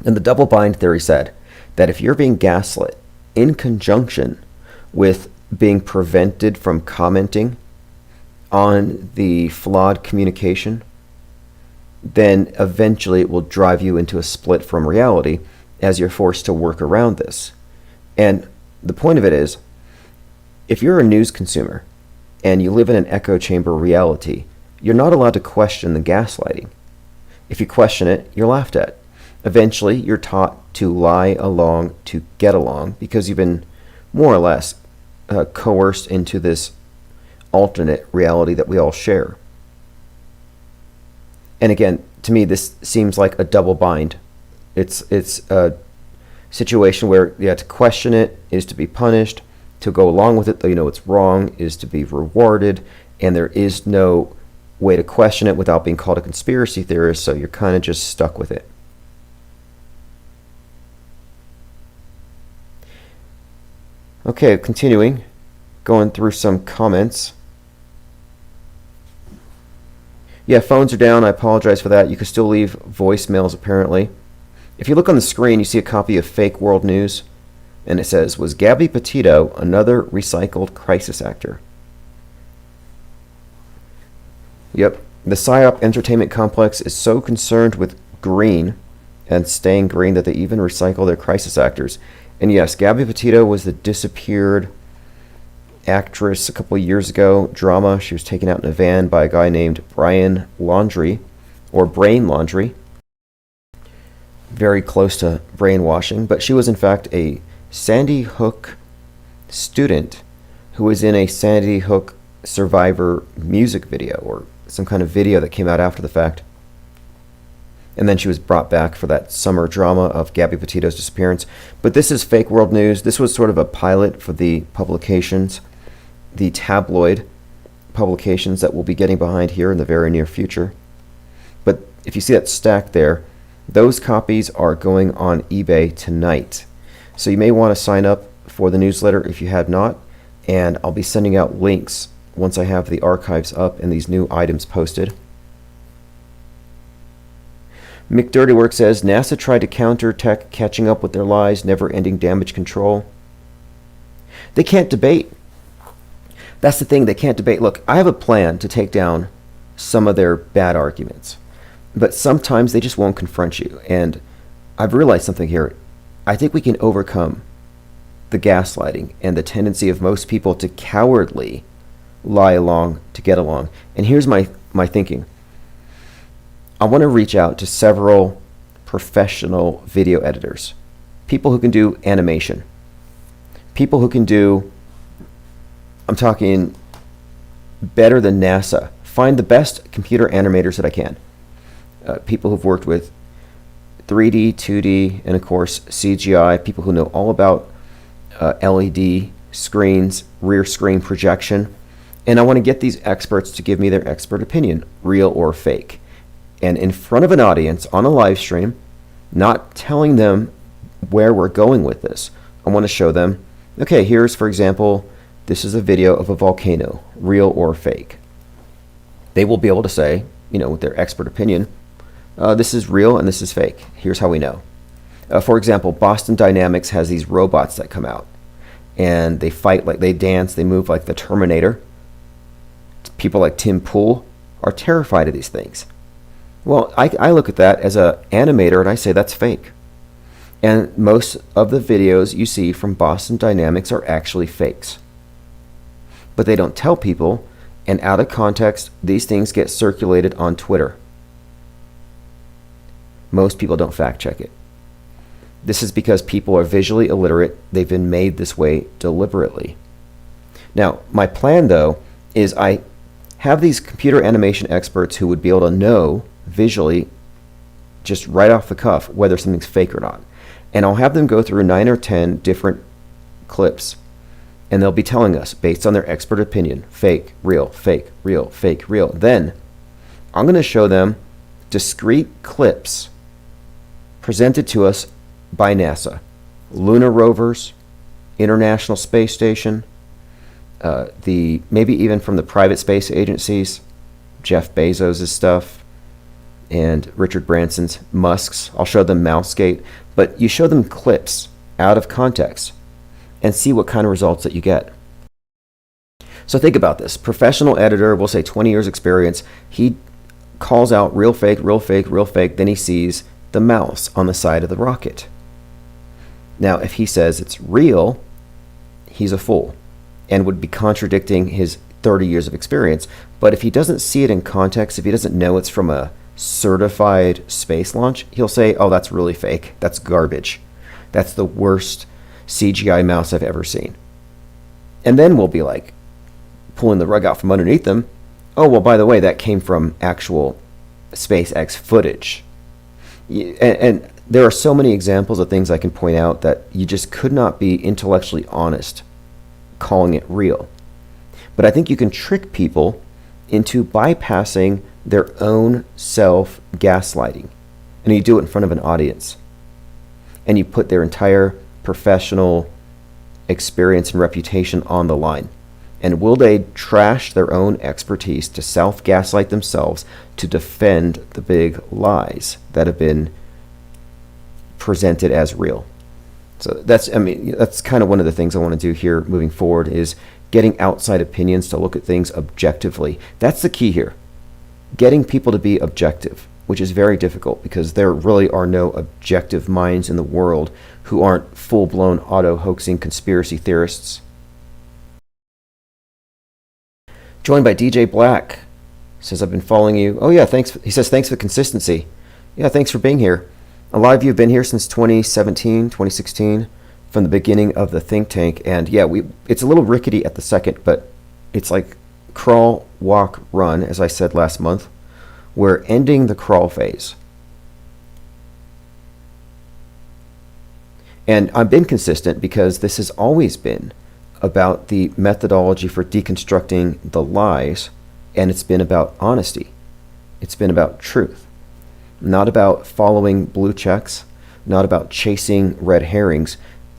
And the double bind theory said that if you're being gaslit in conjunction with being prevented from commenting on the flawed communication, then eventually it will drive you into a split from reality as you're forced to work around this. And the point of it is, if you're a news consumer and you live in an echo chamber reality, you're not allowed to question the gaslighting. If you question it, you're laughed at. Eventually, you're taught to lie along to get along because you've been more or less coerced into this alternate reality that we all share. And again, to me, this seems like a double bind. It's a situation where to question it is to be punished, to go along with it though you know it's wrong is to be rewarded, and there is no way to question it without being called a conspiracy theorist, so you're kind of just stuck with it. Okay, continuing, going through some comments. Yeah, phones are down. I apologize for that. You can still leave voicemails, apparently. If you look on the screen, you see a copy of Fake World News, and it says, "Was Gabby Petito another recycled crisis actor?" Yep, the PSYOP entertainment complex is so concerned with green and staying green that they even recycle their crisis actors. And yes, Gabby Petito was the disappeared actress a couple of years ago, drama. She was taken out in a van by a guy named Brian Laundrie, or Brain Laundrie. Very close to brainwashing, but she was in fact a Sandy Hook student who was in a Sandy Hook survivor music video, or some kind of video that came out after the fact. And then she was brought back for that summer drama of Gabby Petito's disappearance. But this is Fake World News. This was sort of a pilot for the publications, the tabloid publications that we'll be getting behind here in the very near future. But if you see that stack there, those copies are going on eBay tonight. So you may want to sign up for the newsletter if you have not, and I'll be sending out links once I have the archives up and these new items posted. McDirtywork says, NASA tried to counter tech catching up with their lies, never-ending damage control. They can't debate. That's the thing, they can't debate. Look, I have a plan to take down some of their bad arguments, but sometimes they just won't confront you. And I've realized something here. I think we can overcome the gaslighting and the tendency of most people to cowardly lie along to get along. And here's my thinking. I want to reach out to several professional video editors, people who can do animation, people who can do, I'm talking better than NASA. Find the best computer animators that I can. People who've worked with 3D, 2D, and of course CGI, people who know all about LED screens, rear screen projection. And I want to get these experts to give me their expert opinion, real or fake. And in front of an audience on a live stream, not telling them where we're going with this. I want to show them, okay, here's, for example, this is a video of a volcano, real or fake. They will be able to say, with their expert opinion, this is real and this is fake. Here's how we know. For example, Boston Dynamics has these robots that come out, and they fight like they dance, they move like the Terminator. People like Tim Pool are terrified of these things. Well, I look at that as an animator and I say that's fake. And most of the videos you see from Boston Dynamics are actually fakes. But they don't tell people, And out of context, these things get circulated on Twitter. Most people don't fact check it. This is because people are visually illiterate. They've been made this way deliberately. Now, my plan, though, is I have these computer animation experts who would be able to know visually, just right off the cuff, whether something's fake or not. And I'll have them go through 9 or 10 different clips, and they'll be telling us, based on their expert opinion, fake, real, fake, real, fake, real. Then I'm going to show them discrete clips presented to us by NASA, lunar rovers, International Space Station, maybe even from the private space agencies, Jeff Bezos' stuff, and Richard Branson's, Musk's. I'll show them Mousegate, but you show them clips out of context and see what kind of results that you get. So think about this. Professional editor, we'll say 20 years experience, he calls out real fake, real fake, real fake, then he sees the mouse on the side of the rocket. Now, if he says it's real, he's a fool and would be contradicting his 30 years of experience. But if he doesn't see it in context, if he doesn't know it's from a certified space launch, he'll say, oh, that's really fake. That's garbage. That's the worst CGI mouse I've ever seen. And then we'll be like, pulling the rug out from underneath them. Oh, well, by the way, that came from actual SpaceX footage. And there are so many examples of things I can point out that you just could not be intellectually honest calling it real. But I think you can trick people into bypassing their own self-gaslighting. And you do it in front of an audience. And you put their entire professional experience and reputation on the line. And will they trash their own expertise to self-gaslight themselves to defend the big lies that have been presented as real? So that's kind of one of the things I want to do here moving forward, is getting outside opinions to look at things objectively. That's the key here. Getting people to be objective, which is very difficult because there really are no objective minds in the world who aren't full-blown auto-hoaxing conspiracy theorists. Joined by DJ Black. Says, I've been following you. Oh yeah, thanks. He says, thanks for the consistency. Yeah, thanks for being here. A lot of you have been here since 2017, 2016, from the beginning of the think tank. And yeah, it's a little rickety at the second, but it's like crawl, walk, run, as I said last month. We're ending the crawl phase. And I've been consistent because this has always been about the methodology for deconstructing the lies, and it's been about honesty. It's been about truth. Not about following blue checks, not about chasing red herrings,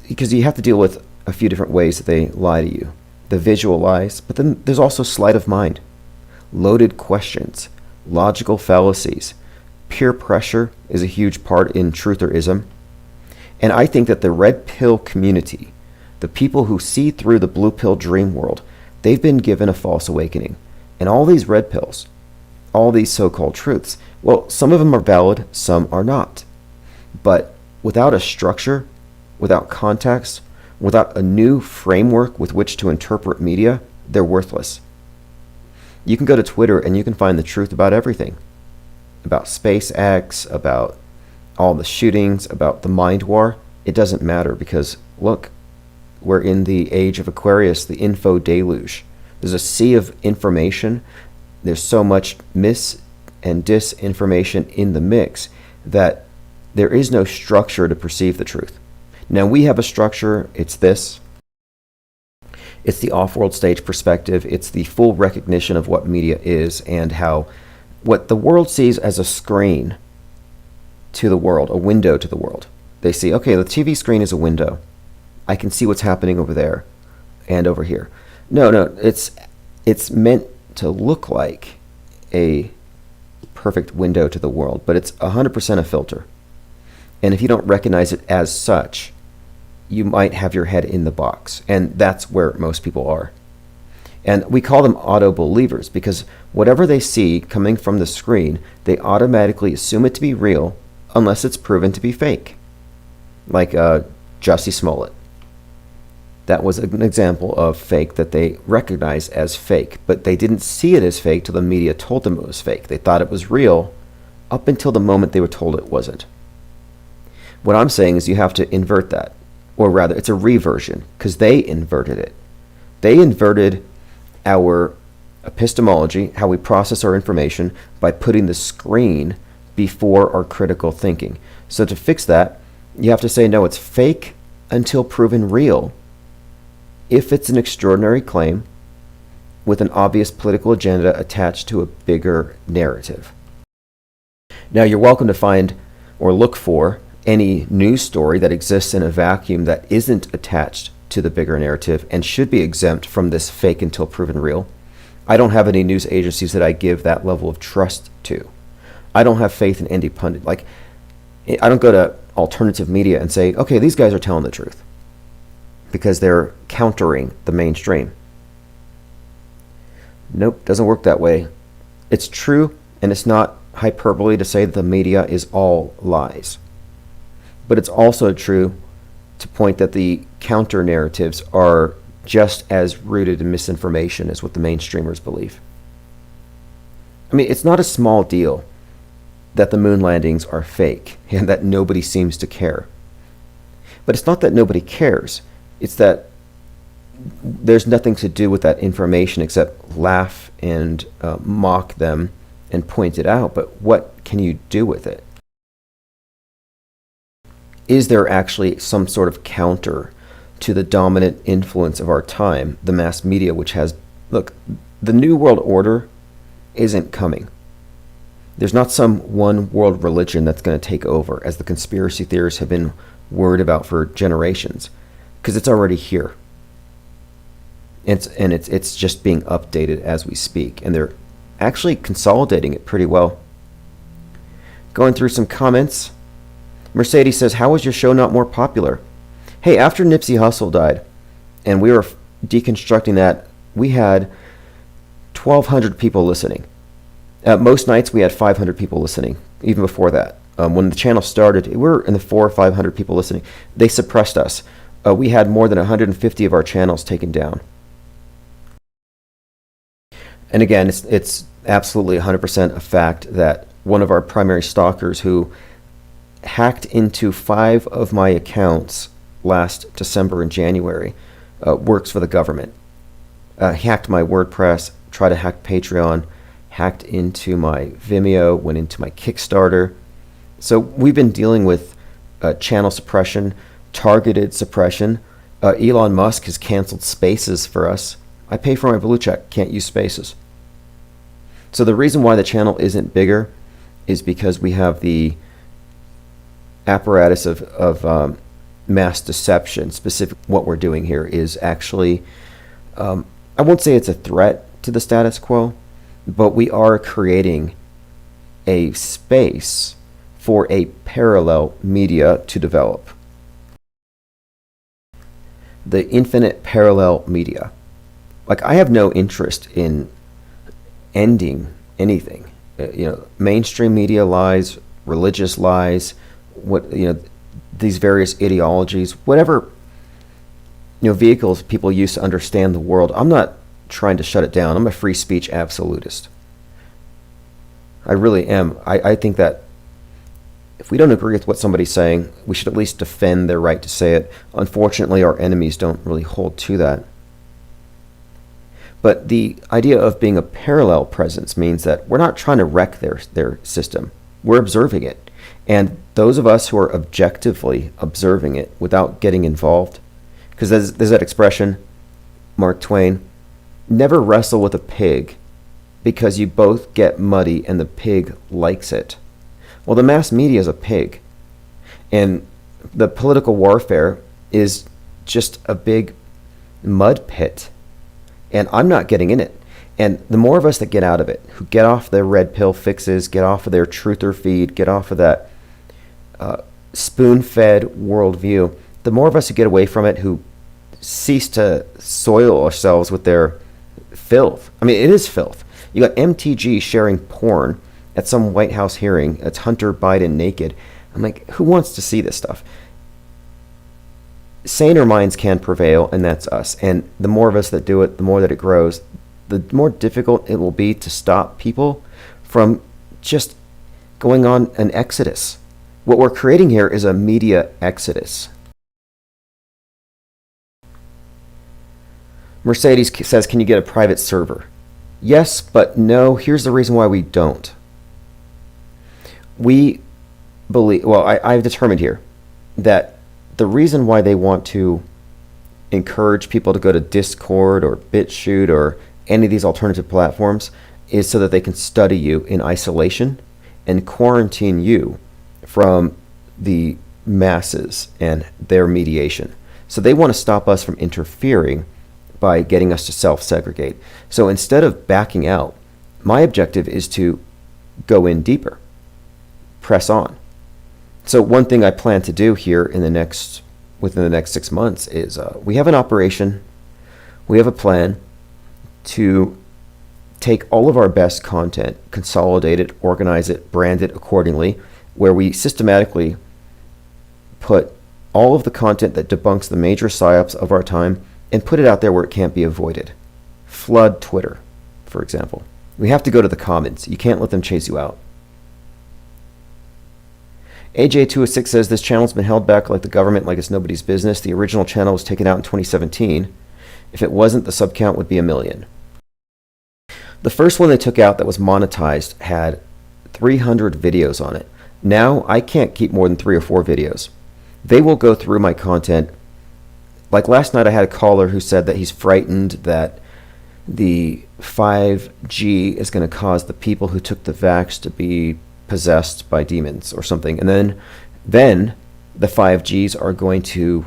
because you have to deal with a few different ways that they lie to you. The visual lies, but then there's also sleight of mind, loaded questions, logical fallacies. Peer pressure is a huge part in trutherism. And I think that the red pill community, the people who see through the blue pill dream world, they've been given a false awakening. And all these red pills, all these so-called truths, well, some of them are valid, some are not. But without a structure, without context, without a new framework with which to interpret media, they're worthless. You can go to Twitter and you can find the truth about everything. About SpaceX, about all the shootings, about the mind war. It doesn't matter because, look, we're in the age of Aquarius, the info deluge. There's a sea of information. There's so much mis and disinformation in the mix that there is no structure to perceive the truth. Now we have a structure. It's this. It's the off-world stage perspective. It's the full recognition of what media is and how what the world sees as a screen to the world, a window to the world. They see, okay, the TV screen is a window. I can see what's happening over there and over here. No, it's meant to look like a perfect window to the world, but it's 100% a filter. And if you don't recognize it as such, you might have your head in the box. And that's where most people are. And we call them auto-believers because whatever they see coming from the screen, they automatically assume it to be real unless it's proven to be fake. Like Jussie Smollett. That was an example of fake that they recognized as fake, but they didn't see it as fake till the media told them it was fake. They thought it was real up until the moment they were told it wasn't. What I'm saying is you have to invert that, or rather, it's a reversion, because they inverted it. They inverted our epistemology, how we process our information, by putting the screen before our critical thinking. So to fix that, you have to say, no, it's fake until proven real. If it's an extraordinary claim with an obvious political agenda attached to a bigger narrative. Now, you're welcome to find or look for any news story that exists in a vacuum that isn't attached to the bigger narrative and should be exempt from this fake until proven real. I don't have any news agencies that I give that level of trust to. I don't have faith in any pundit. Like, I don't go to alternative media and say, okay, these guys are telling the truth, because they're countering the mainstream. Nope, doesn't work that way. It's true, and it's not hyperbole to say that the media is all lies. But it's also true to point that the counter narratives are just as rooted in misinformation as what the mainstreamers believe. I mean, it's not a small deal that the moon landings are fake and that nobody seems to care. But it's not that nobody cares. It's that there's nothing to do with that information except laugh and mock them and point it out. But what can you do with it? Is there actually some sort of counter to the dominant influence of our time, the mass media, which has, look, the New World Order isn't coming. There's not some one world religion that's going to take over, as the conspiracy theorists have been worried about for generations, because it's already here. It's just being updated as we speak, and they're actually consolidating it pretty well. Going through some comments. Mercedes says, how was your show not more popular? Hey, after Nipsey Hussle died, and we were deconstructing that, we had 1,200 people listening. Most nights we had 500 people listening, even before that. When the channel started, we were in the 400 or 500 people listening. They suppressed us. We had more than 150 of our channels taken down. And again, it's absolutely 100% a fact that one of our primary stalkers who hacked into 5 of my accounts last December and January works for the government. Hacked my WordPress, tried to hack Patreon, hacked into my Vimeo, went into my Kickstarter. So we've been dealing with channel suppression, targeted suppression. Elon Musk has canceled Spaces for us. I pay for my blue check, can't use Spaces. So the reason why the channel isn't bigger is because we have the apparatus of mass deception. Specific, what we're doing here is actually, I won't say it's a threat to the status quo, but we are creating a space for a parallel media to develop. The infinite parallel media. Like, I have no interest in ending anything. Mainstream media lies, religious lies, these various ideologies, whatever vehicles people use to understand the world. I'm not trying to shut it down. I'm a free speech absolutist. I really am. I think that if we don't agree with what somebody's saying, we should at least defend their right to say it. Unfortunately, our enemies don't really hold to that. But the idea of being a parallel presence means that we're not trying to wreck their system. We're observing it. And those of us who are objectively observing it without getting involved, because there's that expression, Mark Twain, never wrestle with a pig because you both get muddy and the pig likes it. Well, the mass media is a pig. And the political warfare is just a big mud pit. And I'm not getting in it. And the more of us that get out of it, who get off their red pill fixes, get off of their truther feed, get off of that spoon-fed worldview, the more of us who get away from it, who cease to soil ourselves with their filth. I mean, it is filth. You got MTG sharing porn at some White House hearing. It's Hunter Biden naked. I'm like, who wants to see this stuff? saner minds can prevail, and that's us. And the more of us that do it, the more that it grows, the more difficult it will be to stop people from just going on an exodus. What we're creating here is a media exodus. Mercedes says, can you get a private server? Yes, but no. Here's the reason why we don't. We believe, well, I've determined here that the reason why they want to encourage people to go to Discord or BitChute or any of these alternative platforms is so that they can study you in isolation and quarantine you from the masses and their mediation. So they want to stop us from interfering by getting us to self-segregate. So instead of backing out, my objective is to go in deeper, press on. So one thing I plan to do here within the next 6 months is we have an operation, we have a plan to take all of our best content, consolidate it, organize it, brand it accordingly, where we systematically put all of the content that debunks the major psyops of our time and put it out there where it can't be avoided. Flood Twitter, for example. We have to go to the comments. You can't let them chase you out. AJ206 says this channel's been held back like the government, like it's nobody's business. The original channel was taken out in 2017. If it wasn't, the sub count would be 1 million. The first one they took out that was monetized had 300 videos on it. Now I can't keep more than 3 or 4 videos. They will go through my content. Like last night I had a caller who said that he's frightened that the 5G is going to cause the people who took the vax to be possessed by demons or something. And then the 5Gs are going to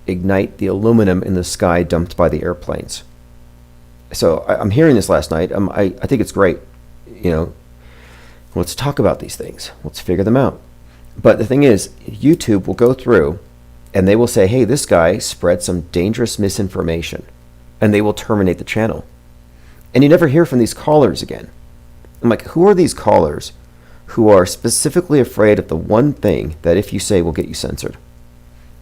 ignite the aluminum in the sky dumped by the airplanes. So I'm hearing this last night. I think it's great. Let's talk about these things. Let's figure them out. But the thing is, YouTube will go through and they will say, hey, this guy spread some dangerous misinformation. And they will terminate the channel. And you never hear from these callers again. I'm like, who are these callers who are specifically afraid of the one thing that if you say will get you censored?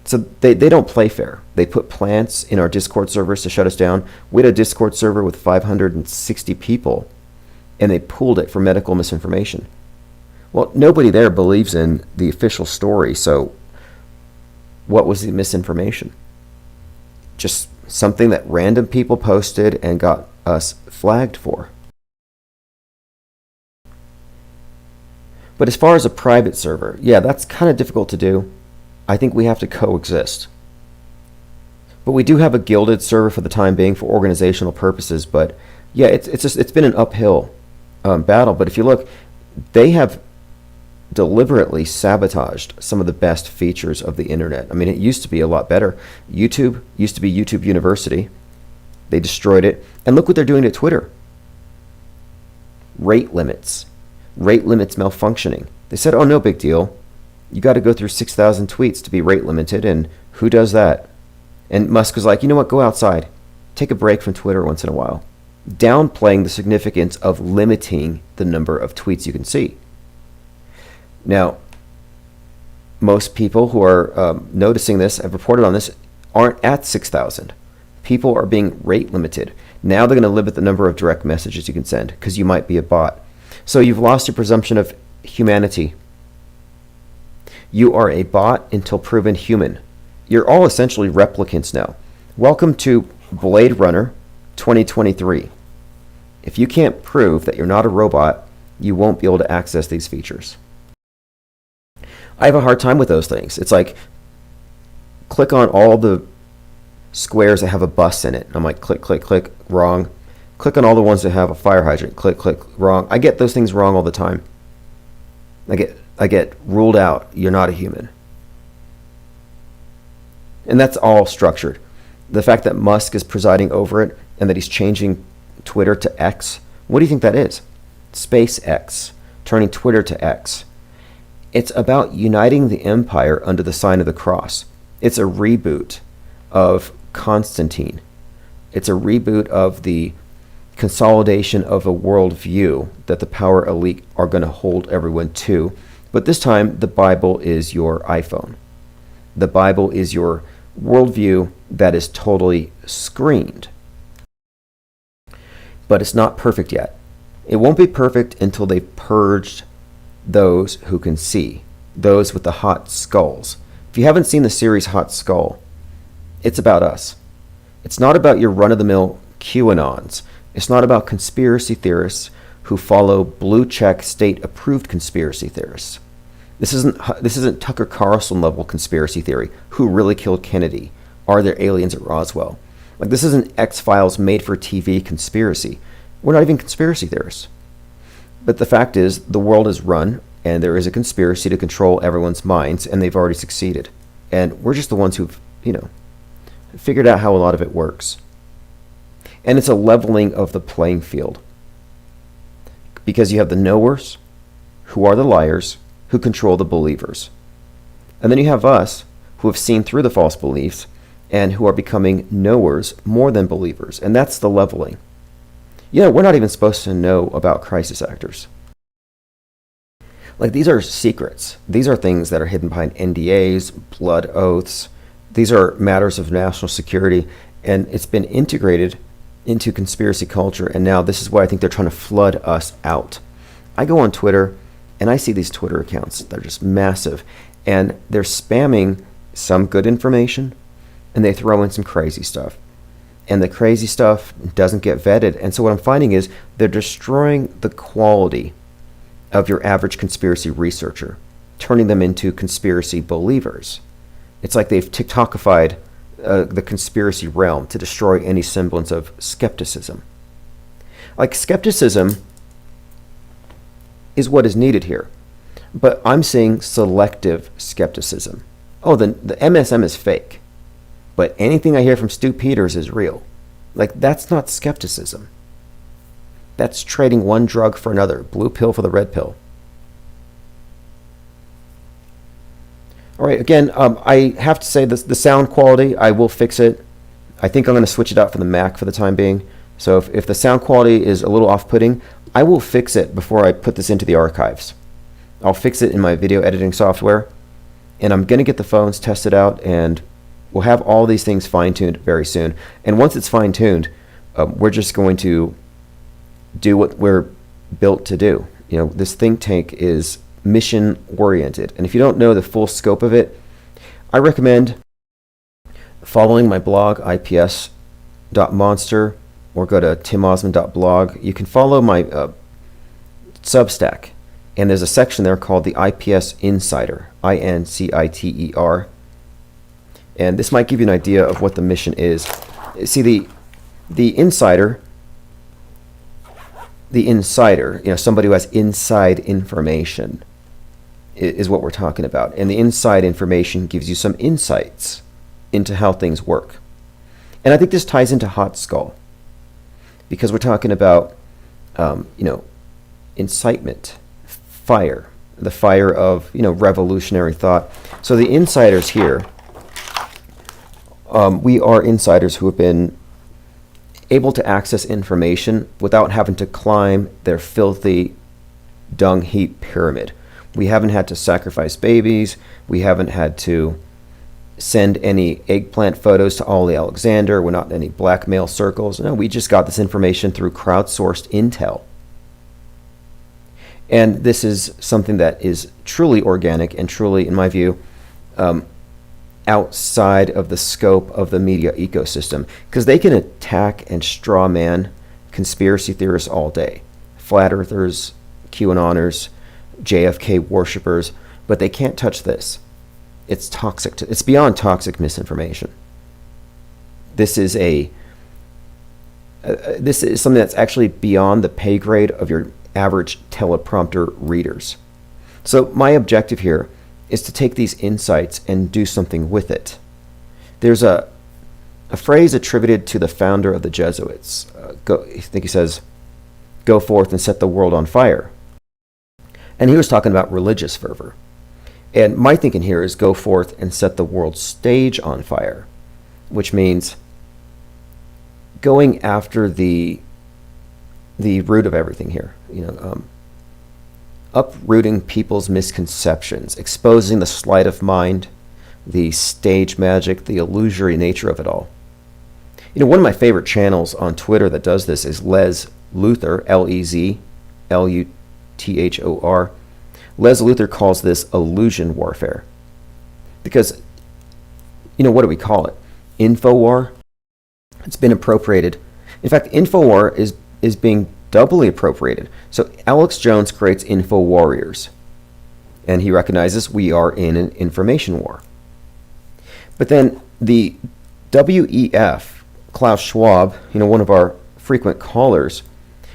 So they don't play fair. They put plants in our Discord servers to shut us down. We had a Discord server with 560 people, and they pulled it for medical misinformation. Well, nobody there believes in the official story, so what was the misinformation? Just something that random people posted and got us flagged for. But as far as a private server, yeah, that's kind of difficult to do. I think we have to coexist. But we do have a gilded server for the time being for organizational purposes. But yeah, it's been an uphill battle. But if you look, they have deliberately sabotaged some of the best features of the internet. I mean, it used to be a lot better. YouTube used to be YouTube University. They destroyed it. And look what they're doing to Twitter. Rate limits malfunctioning. They said, oh, no big deal. You got to go through 6,000 tweets to be rate limited, and who does that? And Musk was like, you know what, go outside. Take a break from Twitter once in a while. Downplaying the significance of limiting the number of tweets you can see. Now, most people who are noticing this, have reported on this, aren't at 6,000. People are being rate limited. Now they're going to limit the number of direct messages you can send because you might be a bot. So you've lost your presumption of humanity. You are a bot until proven human. You're all essentially replicants now. Welcome to Blade Runner 2023. If you can't prove that you're not a robot, you won't be able to access these features. I have a hard time with those things. It's like, click on all the squares that have a bus in it. I'm like, click, click, click, wrong. Click on all the ones that have a fire hydrant. Click, click, wrong. I get those things wrong all the time. I get ruled out. You're not a human. And that's all structured. The fact that Musk is presiding over it and that he's changing Twitter to X, what do you think that is? SpaceX, turning Twitter to X. It's about uniting the empire under the sign of the cross. It's a reboot of Constantine. It's a reboot of the consolidation of a worldview that the power elite are going to hold everyone to. But this time, the Bible is your iPhone. The Bible is your worldview that is totally screened. But it's not perfect yet. It won't be perfect until they've purged those who can see, those with the hot skulls. If you haven't seen the series Hot Skull, it's about us. It's not about your run-of-the-mill QAnons. It's not about conspiracy theorists who follow blue-check, state-approved conspiracy theorists. This isn't Tucker Carlson level conspiracy theory. Who really killed Kennedy? Are there aliens at Roswell? Like, this isn't X-Files made-for-TV conspiracy. We're not even conspiracy theorists. But the fact is, the world is run, and there is a conspiracy to control everyone's minds, and they've already succeeded. And we're just the ones who've, figured out how a lot of it works. And it's a leveling of the playing field. Because you have the knowers, who are the liars, who control the believers. And then you have us, who have seen through the false beliefs, and who are becoming knowers more than believers. And that's the leveling. We're not even supposed to know about crisis actors. Like, these are secrets. These are things that are hidden behind NDAs, blood oaths. These are matters of national security, and it's been integrated into conspiracy culture, and now this is why I think they're trying to flood us out. I go on Twitter, and I see these Twitter accounts. They're just massive, and they're spamming some good information, and they throw in some crazy stuff. And the crazy stuff doesn't get vetted, and so what I'm finding is they're destroying the quality of your average conspiracy researcher, turning them into conspiracy believers. It's like they've TikTokified the conspiracy realm to destroy any semblance of skepticism. Like, skepticism is what is needed here. But I'm seeing selective skepticism. Oh, the MSM is fake. But anything I hear from Stu Peters is real. Like, that's not skepticism. That's trading one drug for another. Blue pill for the red pill. All right, again, I have to say the sound quality, I will fix it. I think I'm going to switch it out for the Mac for the time being. So if the sound quality is a little off-putting, I will fix it before I put this into the archives. I'll fix it in my video editing software. And I'm going to get the phones tested out, and we'll have all these things fine-tuned very soon. And once it's fine-tuned, we're just going to do what we're built to do. This think tank is mission-oriented. And if you don't know the full scope of it, I recommend following my blog, ips.monster, or go to timosman.blog. You can follow my Substack, and there's a section there called the IPS Insider, INCITER. And this might give you an idea of what the mission is. See, the insider, somebody who has inside information is what we're talking about. And the inside information gives you some insights into how things work. And I think this ties into Hot Skull, because we're talking about, incitement, fire, the fire of, revolutionary thought. So the insiders here, we are insiders who have been able to access information without having to climb their filthy dung heap pyramid. We haven't had to sacrifice babies. We haven't had to send any eggplant photos to Ollie Alexander. We're not in any blackmail circles. No, we just got this information through crowdsourced intel. And this is something that is truly organic and truly, in my view, outside of the scope of the media ecosystem, because they can attack and straw man conspiracy theorists all day, flat earthers, QAnoners, JFK worshippers, but they can't touch this. It's toxic. It's beyond toxic misinformation. This is something that's actually beyond the pay grade of your average teleprompter readers. So my objective here is to take these insights and do something with it. There's a phrase attributed to the founder of the Jesuits. I think he says, "Go forth and set the world on fire." And he was talking about religious fervor. And my thinking here is go forth and set the world stage on fire, which means going after the root of everything here. Uprooting people's misconceptions, exposing the sleight of mind, the stage magic, the illusory nature of it all. You know, one of my favorite channels on Twitter that does this is Les Luthor, Lezluthor. Les Luthor calls this illusion warfare. Because, you know, what do we call it? Infowar? It's been appropriated. In fact, Infowar is being doubly appropriated. So Alex Jones creates Info Warriors, and he recognizes we are in an information war. But then the WEF, Klaus Schwab, you know, one of our frequent callers,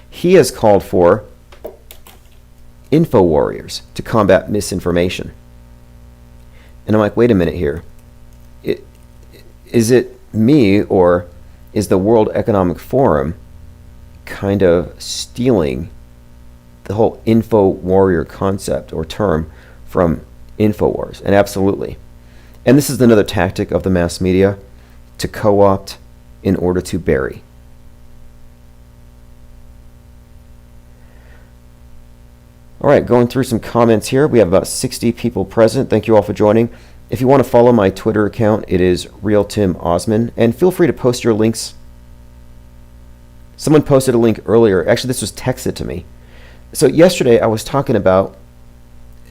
he has called for info warriors to combat misinformation. And I'm like, wait a minute here. Is it me, or is the World Economic Forum kind of stealing the whole info warrior concept or term from InfoWars? And absolutely. And this is another tactic of the mass media to co-opt in order to bury. All right, going through some comments here. We have about 60 people present. Thank you all for joining. If you want to follow my Twitter account, it is RealTimOsman, and feel free to post your links. Someone posted a link earlier. Actually, this was texted to me. So yesterday I was talking about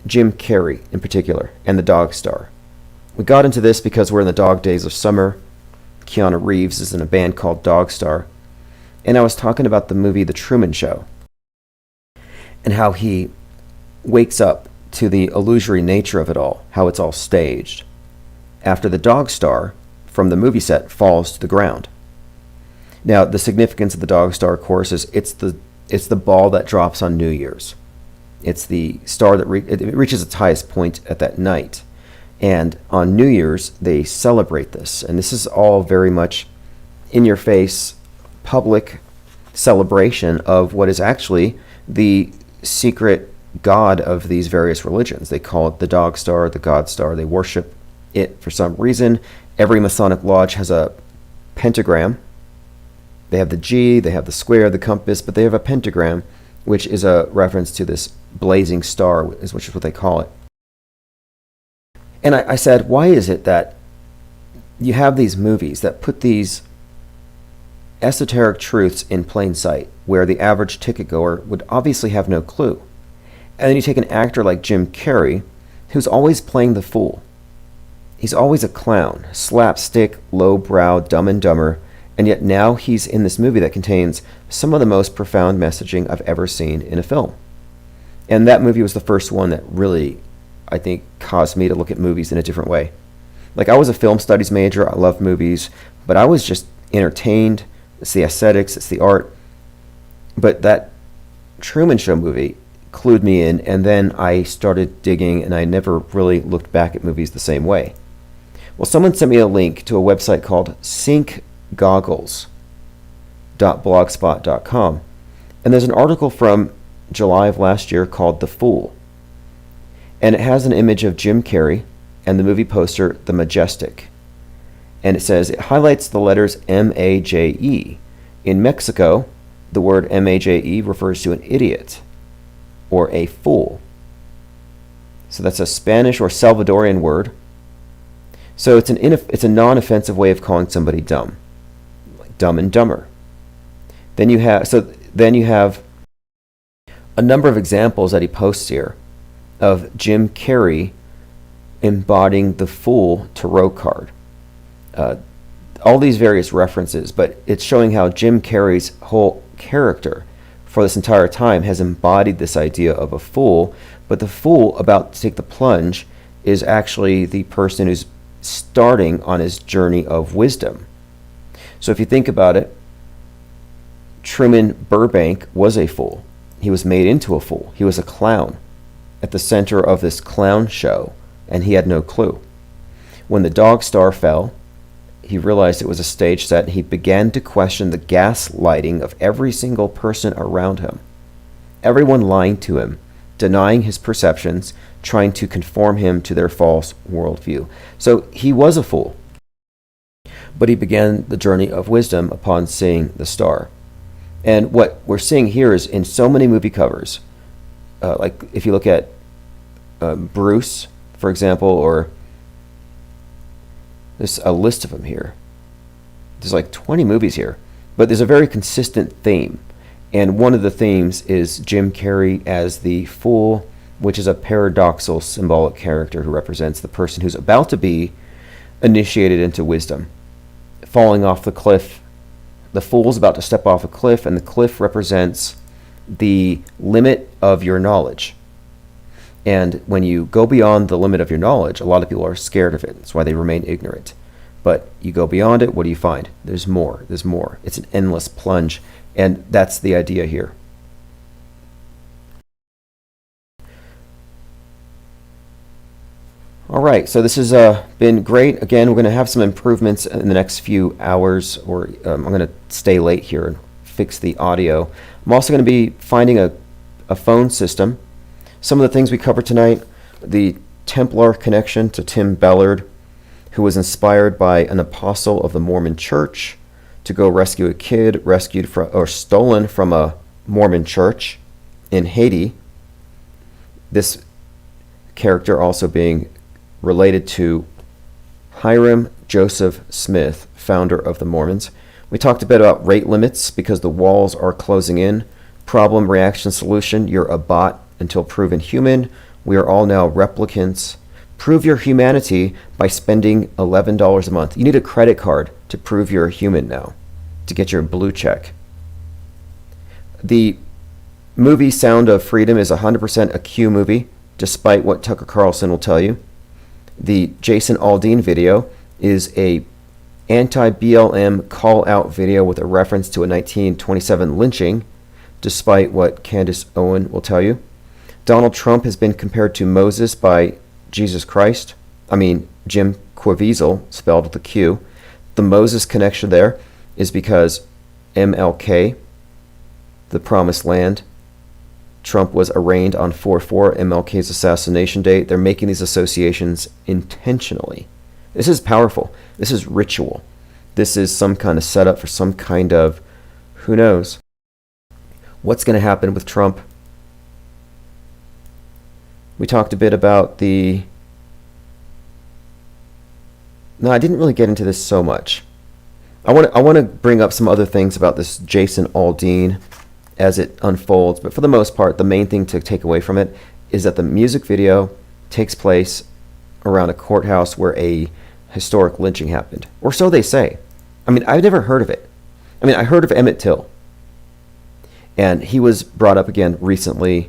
Jim Carrey in particular and the Dog Star. We got into this because we're in the dog days of summer. Keanu Reeves is in a band called Dog Star. And I was talking about the movie The Truman Show and how he wakes up to the illusory nature of it all, how it's all staged, after the Dog Star from the movie set falls to the ground. Now, the significance of the Dog Star, of course, is it's the ball that drops on New Year's. It's the star that it reaches its highest point at that night. And on New Year's, they celebrate this. And this is all very much in-your-face, public celebration of what is actually the secret god of these various religions. They call it the Dog Star, the God Star. They worship it for some reason. Every Masonic lodge has a pentagram. They have the G, they have the square, the compass, but they have a pentagram, which is a reference to this blazing star, which is what they call it. And I said, why is it that you have these movies that put these esoteric truths in plain sight, where the average ticket goer would obviously have no clue? And then you take an actor like Jim Carrey, who's always playing the fool. He's always a clown, slapstick, lowbrow, Dumb and Dumber, and yet now he's in this movie that contains some of the most profound messaging I've ever seen in a film. And that movie was the first one that really, I think, caused me to look at movies in a different way. Like, I was a film studies major, I love movies, but I was just entertained. It's the aesthetics, it's the art. But that Truman Show movie clued me in, and then I started digging, and I never really looked back at movies the same way. Well, someone sent me a link to a website called syncgoggles.blogspot.com, and there's an article from July of last year called The Fool, and it has an image of Jim Carrey and the movie poster The Majestic, and it says it highlights the letters M-A-J-E. In Mexico, the word M-A-J-E refers to an idiot or a fool. So that's a Spanish or Salvadorian word. So it's a non-offensive way of calling somebody dumb, like Dumb and Dumber. Then you have a number of examples that he posts here of Jim Carrey embodying the Fool tarot card. All these various references, but it's showing how Jim Carrey's whole character for this entire time has embodied this idea of a fool, but the fool about to take the plunge is actually the person who's starting on his journey of wisdom. So if you think about it, Truman Burbank was a fool. He was made into a fool. He was a clown at the center of this clown show, and he had no clue. When the Dog Star fell, he realized it was a stage set, and he began to question the gaslighting of every single person around him. Everyone lying to him, denying his perceptions, trying to conform him to their false worldview. So he was a fool, but he began the journey of wisdom upon seeing the star. And what we're seeing here is in so many movie covers, like if you look at Bruce, for example, or There's a list of them here. There's like 20 movies here, but there's a very consistent theme. And one of the themes is Jim Carrey as the fool, which is a paradoxical symbolic character who represents the person who's about to be initiated into wisdom, falling off the cliff. The fool's about to step off a cliff, and the cliff represents the limit of your knowledge. And when you go beyond the limit of your knowledge, a lot of people are scared of it. That's why they remain ignorant. But you go beyond it, what do you find? There's more. There's more. It's an endless plunge. And that's the idea here. All right, so this has been great. Again, we're going to have some improvements in the next few hours, or I'm going to stay late here and fix the audio. I'm also going to be finding a phone system. Some of the things we covered tonight, the Templar connection to Tim Ballard, who was inspired by an apostle of the Mormon Church to go rescue a kid rescued from or stolen from a Mormon church in Haiti. This character also being related to Hiram Joseph Smith, founder of the Mormons. We talked a bit about rate limits because the walls are closing in. Problem, reaction, solution. You're a bot until proven human. We are all now replicants. Prove your humanity by spending $11 a month. You need a credit card to prove you're a human now, to get your blue check. The movie Sound of Freedom is 100% a Q movie, despite what Tucker Carlson will tell you. The Jason Aldean video is a anti-BLM call-out video with a reference to a 1927 lynching, despite what Candace Owen will tell you. Donald Trump has been compared to Moses by Jesus Christ. Jim Caviezel, spelled with a Q. The Moses connection there is because MLK, the Promised Land, Trump was arraigned on 4/4, MLK's assassination date. They're making these associations intentionally. This is powerful. This is ritual. This is some kind of setup for some kind of, who knows, what's going to happen with Trump. We talked a bit about I didn't really get into this so much. I want to bring up some other things about this Jason Aldean as it unfolds, but for the most part, the main thing to take away from it is that the music video takes place around a courthouse where a historic lynching happened, or so they say. I've never heard of it. I heard of Emmett Till, and he was brought up again recently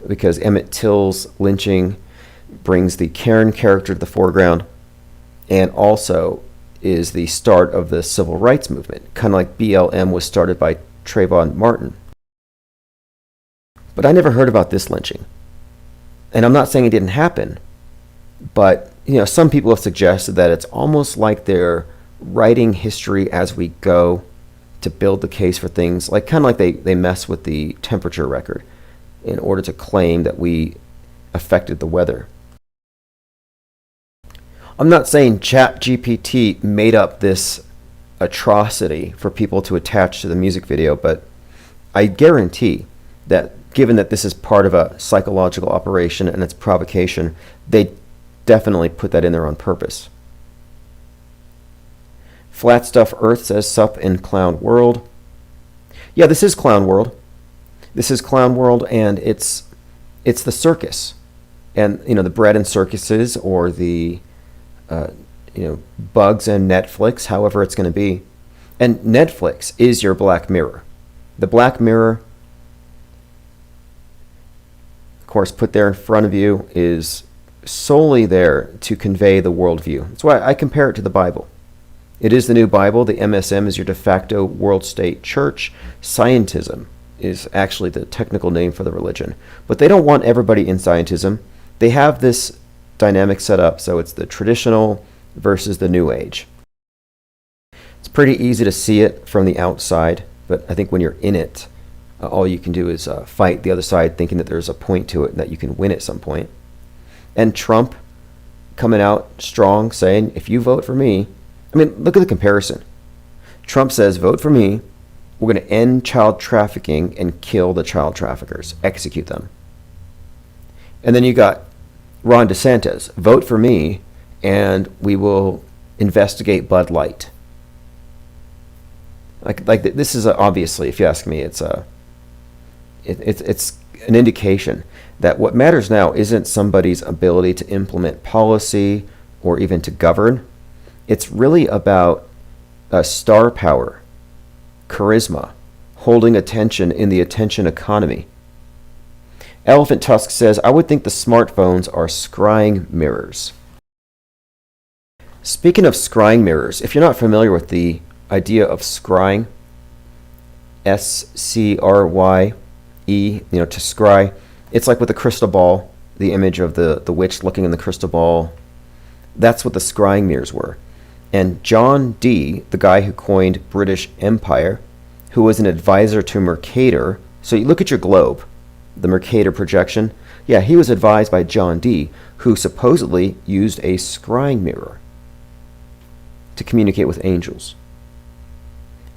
because Emmett Till's lynching brings the Karen character to the foreground and also is the start of the civil rights movement, kind of like BLM was started by Trayvon Martin. But I never heard about this lynching. And I'm not saying it didn't happen, but some people have suggested that it's almost like they're writing history as we go to build the case for things, like kind of like they mess with the temperature record in order to claim that we affected the weather. I'm not saying ChatGPT made up this atrocity for people to attach to the music video, but I guarantee that given that this is part of a psychological operation and it's provocation, they definitely put that in there on purpose. Flat Stuff Earth says, sup in Clown World. Yeah, this is Clown World. This is Clown World, and it's the circus. And, the bread and circuses, or the, bugs and Netflix, however it's going to be. And Netflix is your Black Mirror. The Black Mirror, of course, put there in front of you, is solely there to convey the worldview. That's why I compare it to the Bible. It is the new Bible. The MSM is your de facto world state church. Scientism is actually the technical name for the religion. But they don't want everybody in scientism. They have this dynamic set up, so it's the traditional versus the new age. It's pretty easy to see it from the outside, but I think when you're in it, all you can do is fight the other side, thinking that there's a point to it and that you can win at some point. And Trump coming out strong, saying, if you vote for me, look at the comparison. Trump says, vote for me, we're going to end child trafficking and kill the child traffickers, execute them. And then you got Ron DeSantis, vote for me, and we will investigate Bud Light. This is obviously, if you ask me, it's an indication that what matters now isn't somebody's ability to implement policy or even to govern. It's really about star power, charisma, holding attention in the attention economy. Elephant Tusk says, I would think the smartphones are scrying mirrors. Speaking of scrying mirrors, if you're not familiar with the idea of scrying, S-C-R-Y-E, to scry, it's like with the crystal ball, the image of the witch looking in the crystal ball. That's what the scrying mirrors were. And John Dee, the guy who coined British Empire, who was an advisor to Mercator, so you look at your globe, the Mercator projection, yeah, he was advised by John Dee, who supposedly used a scrying mirror to communicate with angels.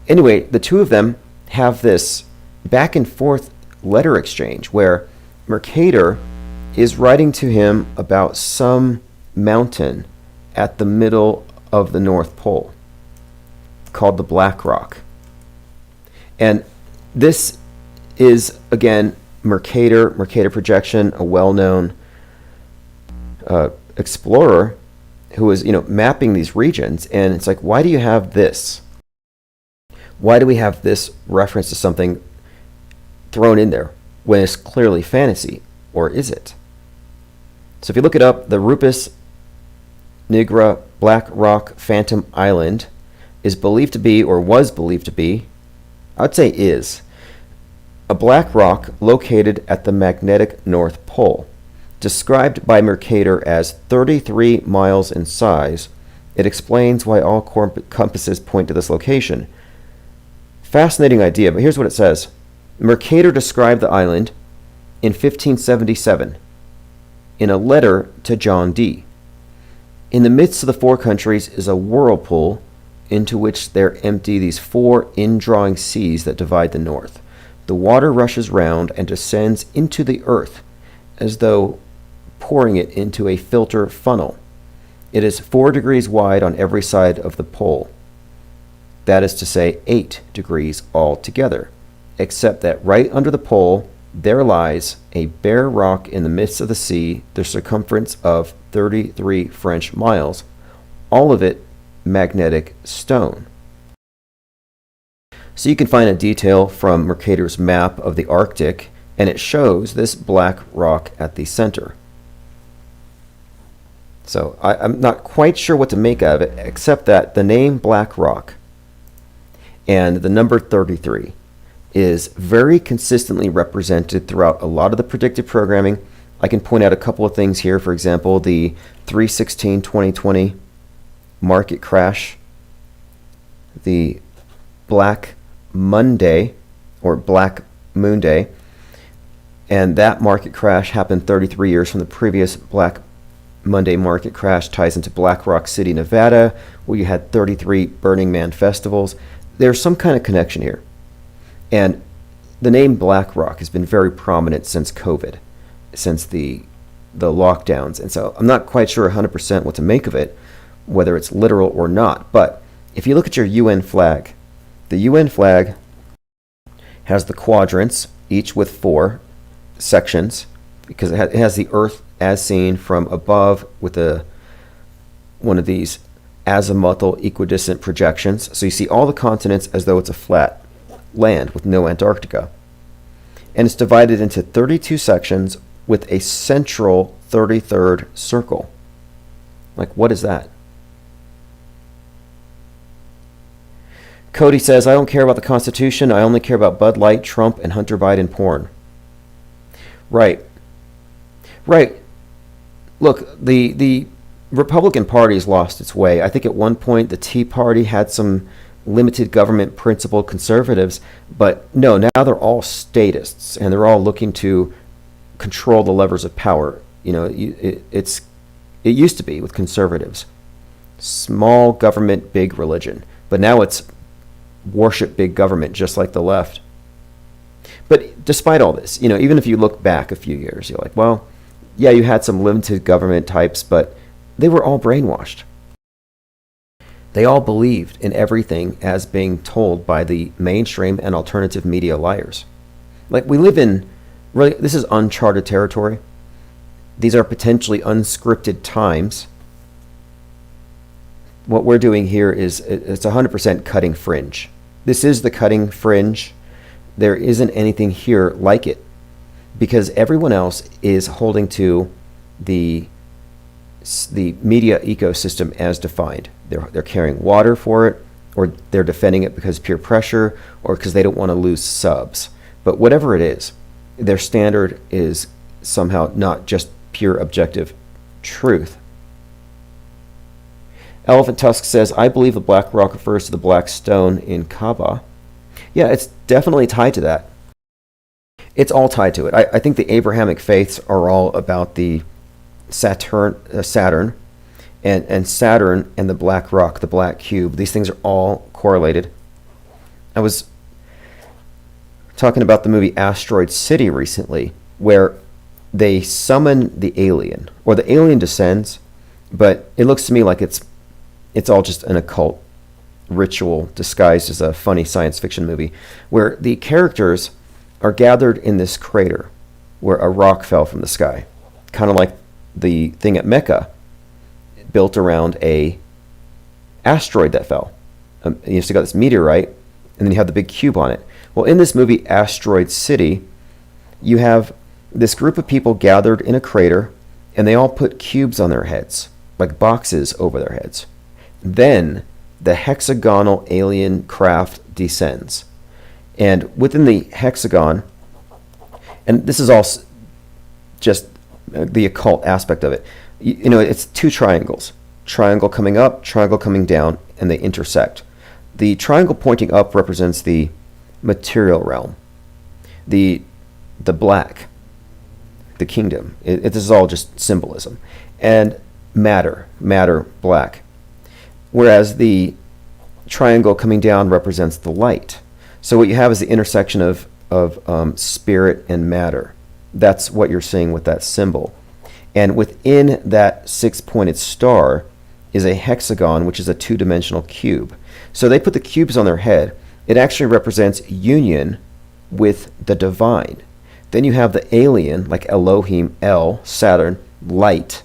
Anyway, the two of them have this back and forth letter exchange where Mercator is writing to him about some mountain at the middle of the North Pole called the Black Rock. And this is, again, Mercator projection, a well-known explorer who was, mapping these regions. And it's like, why do you have this? Why do we have this reference to something thrown in there when it's clearly fantasy? Or is it? So if you look it up, the Rupus Nigra Black Rock Phantom Island is believed to be, or was believed to be, I would say is, a black rock located at the magnetic North Pole. Described by Mercator as 33 miles in size, it explains why all compasses point to this location. Fascinating idea, but here's what it says. Mercator described the island in 1577 in a letter to John Dee. In the midst of the four countries is a whirlpool into which there empty these four indrawing seas that divide the north. The water rushes round and descends into the earth as though pouring it into a filter funnel. It is 4 degrees wide on every side of the pole. That is to say 8 degrees altogether, except that right under the pole there lies a bare rock in the midst of the sea, the circumference of 33 French miles, all of it magnetic stone. So you can find a detail from Mercator's map of the Arctic, and it shows this black rock at the center. So I'm not quite sure what to make of it, except that the name Black Rock and the number 33 is very consistently represented throughout a lot of the predictive programming. I can point out a couple of things here. For example, the 3/16/2020 market crash, the Black Monday or Black Moon Day, and that market crash happened 33 years from the previous Black Monday market crash. Ties into Black Rock City, Nevada, where you had 33 Burning Man festivals. There's some kind of connection here. And the name Black Rock has been very prominent since COVID, since the lockdowns. And so I'm not quite sure 100% what to make of it, whether it's literal or not. But if you look at your UN flag, the UN flag has the quadrants, each with 4 sections, because it has the Earth as seen from above with one of these azimuthal equidistant projections. So you see all the continents as though it's a flat land with no Antarctica. And it's divided into 32 sections with a central 33rd circle. Like, what is that? Cody says, I don't care about the Constitution. I only care about Bud Light, Trump, and Hunter Biden porn. Right. Look, the Republican Party has lost its way. I think at one point the Tea Party had some limited government principled conservatives, but no, now they're all statists and they're all looking to control the levers of power. It used to be with conservatives, small government, big religion, but now it's worship big government, just like the left. But despite all this, even if you look back a few years, you're like, well, yeah, you had some limited government types, but they were all brainwashed. They all believed in everything as being told by the mainstream and alternative media liars. Like, we live in, really, this is uncharted territory. These are potentially unscripted times. What we're doing here is it's 100% cutting fringe. This is the cutting fringe. There isn't anything here like it, because everyone else is holding to the media ecosystem as defined. They're carrying water for it, or they're defending it because peer pressure, or because they don't want to lose subs. But whatever it is, their standard is somehow not just pure objective truth. Elephant Tusk says, I believe the black rock refers to the black stone in Kaaba. Yeah, it's definitely tied to that. It's all tied to it. I think the Abrahamic faiths are all about the Saturn and Saturn and the black rock, the black cube. These things are all correlated. I was talking about the movie Asteroid City recently, where they summon the alien, or the alien descends, but it looks to me like it's all just an occult ritual disguised as a funny science fiction movie, where the characters are gathered in this crater where a rock fell from the sky, kind of like the thing at Mecca, built around a asteroid that fell. You still got this meteorite, and then you have the big cube on it. Well, in this movie, Asteroid City, you have this group of people gathered in a crater, and they all put cubes on their heads, like boxes over their heads. Then the hexagonal alien craft descends. And within the hexagon, and this is all just the occult aspect of it, you know, it's two triangles. Triangle coming up, triangle coming down, and they intersect. The triangle pointing up represents the material realm. The black, the kingdom. This is all just symbolism. And matter, black. Whereas the triangle coming down represents the light. So what you have is the intersection of spirit and matter. That's what you're seeing with that symbol. And within that six-pointed star is a hexagon, which is a two-dimensional cube. So they put the cubes on their head. It actually represents union with the divine. Then you have the alien, like Elohim, El, Saturn, light,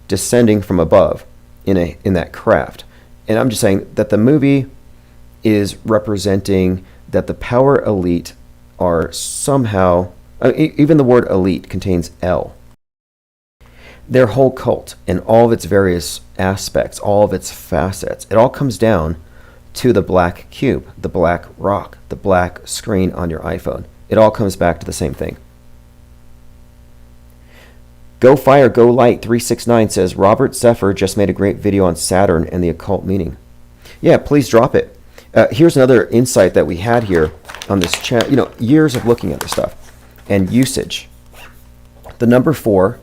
descending from above in that craft. And I'm just saying that the movie is representing that the power elite are somehow, even the word elite contains L. Their whole cult and all of its various aspects, all of its facets, it all comes down to the black cube, the black rock, the black screen on your iPhone. It all comes back to the same thing. Go Fire, Go Light 369 says, Robert Zephyr just made a great video on Saturn and the occult meaning. Yeah, please drop it. Here's another insight that we had here on this channel. You know, years of looking at this stuff and usage. The number 4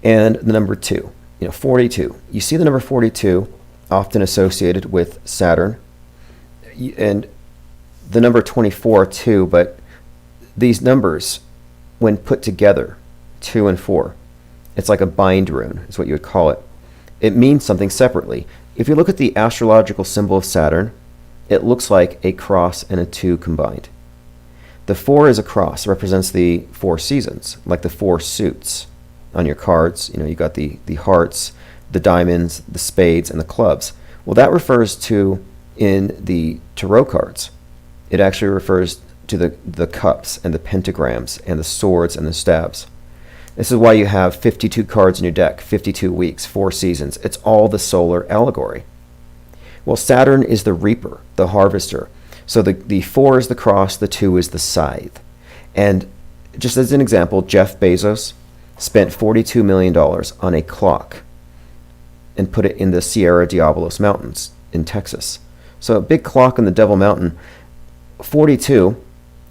and the number 2. You know, 42. You see the number 42 often associated with Saturn, and the number 24 too, but these numbers, when put together, 2 and 4, it's like a bind rune, is what you would call it. It means something separately. If you look at the astrological symbol of Saturn, it looks like a cross and a 2 combined. The 4 is a cross, represents the 4 seasons, like the 4 suits on your cards. You know, you got the hearts, the diamonds, the spades, and the clubs. Well, that refers to, in the tarot cards, it actually refers to the cups and the pentagrams and the swords and the stabs. This is why you have 52 cards in your deck, 52 weeks, 4 seasons. It's all the solar allegory. Well, Saturn is the reaper, the harvester. So the 4 is the cross, the 2 is the scythe. And just as an example, Jeff Bezos spent $42 million on a clock and put it in the Sierra Diablos Mountains in Texas. So a big clock in the Devil Mountain. 42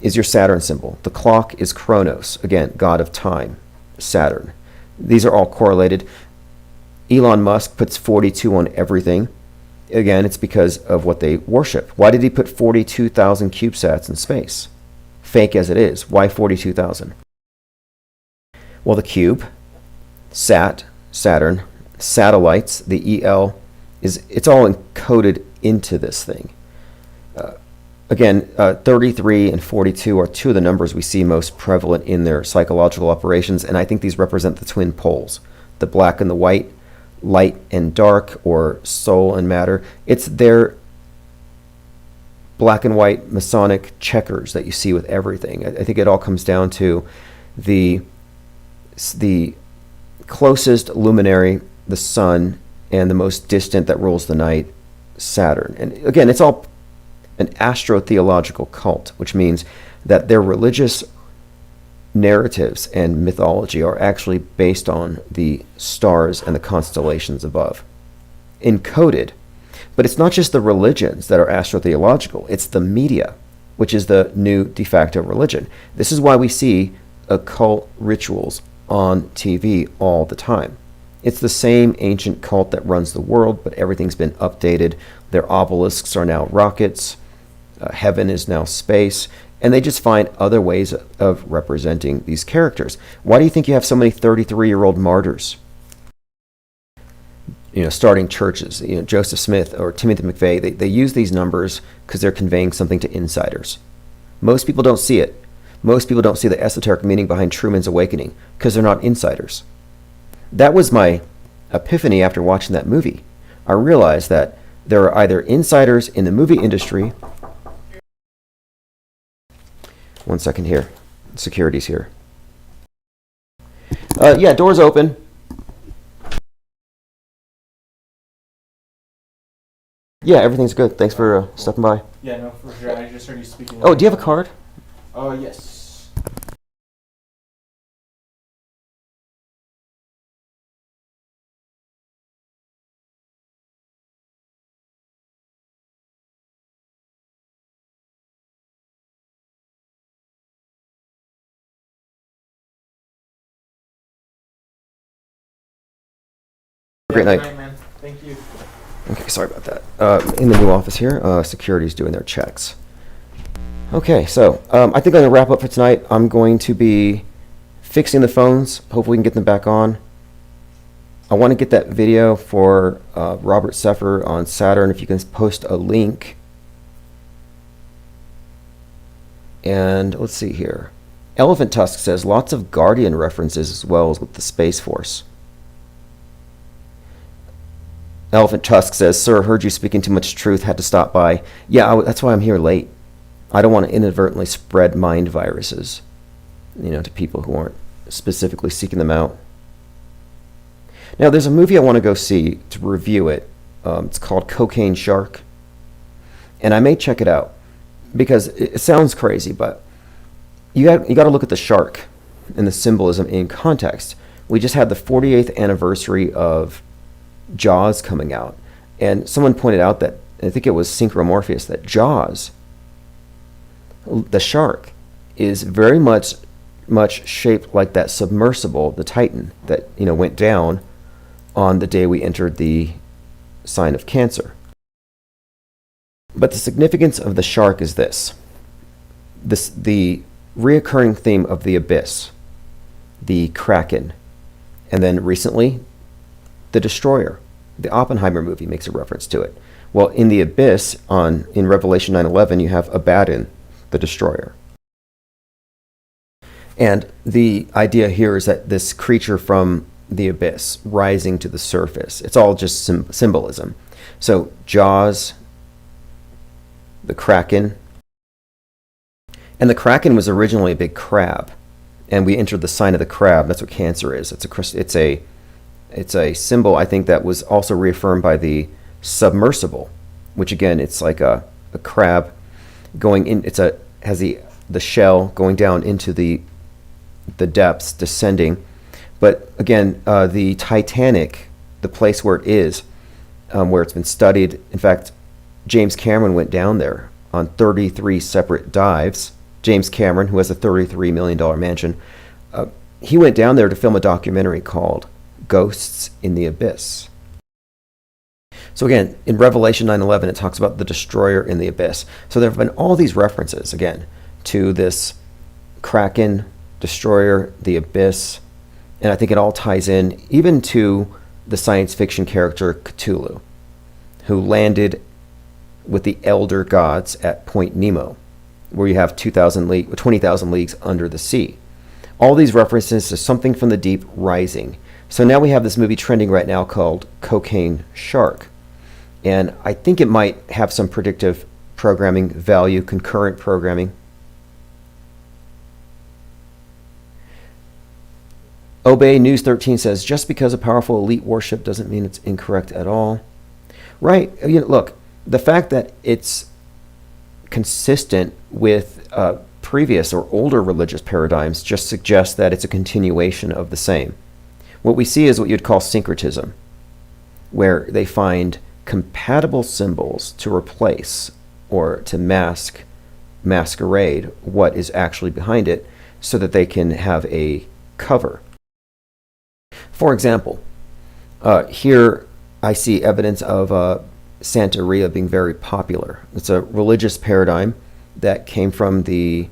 is your Saturn symbol. The clock is Kronos, again, god of time, Saturn. These are all correlated. Elon Musk puts 42 on everything. Again, it's because of what they worship. Why did he put 42,000 CubeSats in space? Fake as it is. Why 42,000? Well, the cube, Saturn, satellites, the EL it's all encoded into this thing. Again, 33 and 42 are two of the numbers we see most prevalent in their psychological operations, and I think these represent the twin poles, the black and the white, light and dark, or soul and matter. It's their black and white Masonic checkers that you see with everything. I think it all comes down to the closest luminary, the sun, and the most distant that rules the night, Saturn. And again, it's all an astrotheological cult, which means that their religious narratives and mythology are actually based on the stars and the constellations above, encoded. But it's not just the religions that are astrotheological, it's the media, which is the new de facto religion. This is why we see occult rituals on TV all the time. It's the same ancient cult that runs the world, but everything's been updated. Their obelisks are now rockets, heaven is now space, and they just find other ways of representing these characters. Why do you think you have so many 33-year-old martyrs? Starting churches, Joseph Smith or Timothy McVeigh, they use these numbers because they're conveying something to insiders. Most people don't see it. Most people don't see the esoteric meaning behind Truman's Awakening because they're not insiders. That was my epiphany after watching that movie. I realized that there are either insiders in the movie industry. One second here. Security's here. Yeah, door's open. Yeah, everything's good. Thanks for stopping by. Yeah, no, for sure. I just heard you speaking. Oh, do you have a card? Oh, yes. Great night. Good night, man. Thank you. Okay, sorry about that. In the new office here, security's doing their checks. Okay, so I think I'm going to wrap up for tonight. I'm going to be fixing the phones. Hopefully we can get them back on. I want to get that video for Robert Seffer on Saturn, if you can post a link. And let's see here. Elephant Tusk says lots of Guardian references as well as with the Space Force. Elephant Tusk says, "Sir, heard you speaking too much truth, had to stop by." Yeah, that's why I'm here late. I don't want to inadvertently spread mind viruses, to people who aren't specifically seeking them out. Now, there's a movie I want to go see to review it. It's called Cocaine Shark. And I may check it out because it sounds crazy, but you got to look at the shark and the symbolism in context. We just had the 48th anniversary of Jaws coming out, and someone pointed out that, I think it was Synchromorpheus, that Jaws, the shark, is very much shaped like that submersible, the Titan, that went down on the day we entered the sign of Cancer. But the significance of the shark is the reoccurring theme of the abyss, the Kraken, and then recently the Destroyer. The Oppenheimer movie makes a reference to it. Well, in the abyss, in Revelation 9:11, you have Abaddon, the Destroyer. And the idea here is that this creature from the abyss rising to the surface, it's all just symbolism. So Jaws, the Kraken, and the Kraken was originally a big crab, and we entered the sign of the crab. That's what Cancer is. It's a symbol, I think, that was also reaffirmed by the submersible, which again, it's like a crab going in. Has the shell going down into the depths, descending. But again, the Titanic, the place where it is, where it's been studied. In fact, James Cameron went down there on 33 separate dives. James Cameron, who has a $33 million mansion, he went down there to film a documentary called Ghosts in the Abyss. So again, in Revelation 9:11, it talks about the destroyer in the abyss. So there have been all these references, again, to this Kraken, destroyer, the abyss, and I think it all ties in even to the science fiction character Cthulhu. who landed with the elder gods at Point Nemo, where you have 20,000 leagues under the sea. All these references to something from the deep rising. So now we have this movie trending right now called Cocaine Shark. And I think it might have some predictive programming value, concurrent programming. Obey News 13 says, just because a powerful elite warship doesn't mean it's incorrect at all. Right. Look, the fact that it's consistent with previous or older religious paradigms just suggests that it's a continuation of the same. What we see is what you'd call syncretism, where they find compatible symbols to replace or to masquerade what is actually behind it so that they can have a cover. For example, here I see evidence of Santeria being very popular. It's a religious paradigm that came from the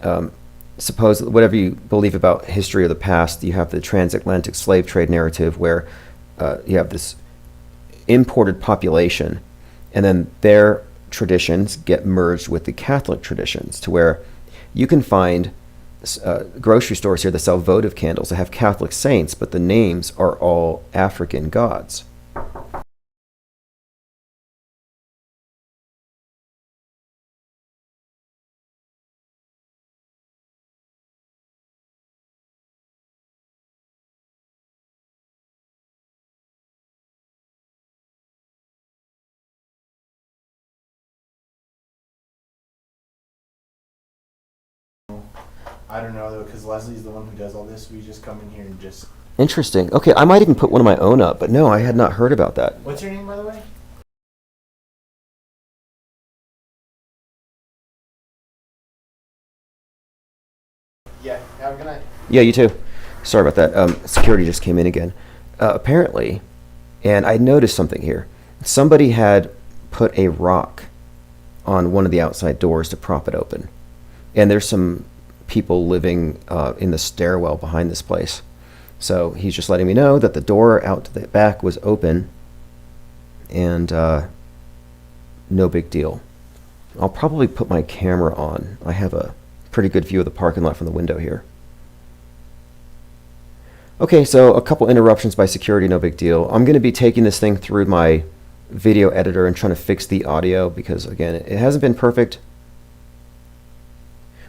whatever you believe about history of the past. You have the transatlantic slave trade narrative where you have this imported population, and then their traditions get merged with the Catholic traditions to where you can find grocery stores here that sell votive candles that have Catholic saints, but the names are all African gods. I don't know though, because Leslie's the one who does all this. We just come in here and just. Interesting. Okay, I might even put one of my own up, but no, I had not heard about that. What's your name, by the way? Yeah. Have a good night. Yeah, you too. Sorry about that. Security just came in again. Apparently, and I noticed something here. Somebody had put a rock on one of the outside doors to prop it open. And there's some people living in the stairwell behind this place. So he's just letting me know that the door out to the back was open and no big deal. I'll probably put my camera on. I have a pretty good view of the parking lot from the window here. Okay, so a couple interruptions by security, no big deal. I'm going to be taking this thing through my video editor and trying to fix the audio because, again, it hasn't been perfect.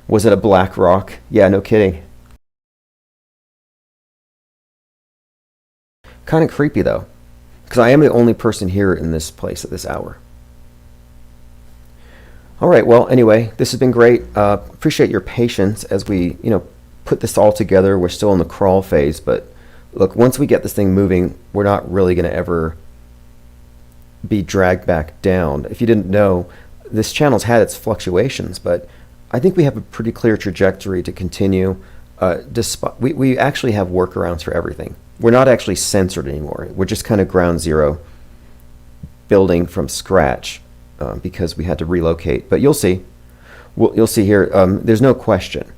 Was it a black rock? Yeah, no kidding. Kind of creepy, though, because I am the only person here in this place at this hour. All right, well, anyway, this has been great. Appreciate your patience as we, put this all together. We're still in the crawl phase, but look, once we get this thing moving, we're not really going to ever be dragged back down. If you didn't know, this channel's had its fluctuations, but I think we have a pretty clear trajectory to continue. We actually have workarounds for everything. We're not actually censored anymore. We're just kind of ground zero, building from scratch because we had to relocate. But you'll see. You'll see here, there's no question.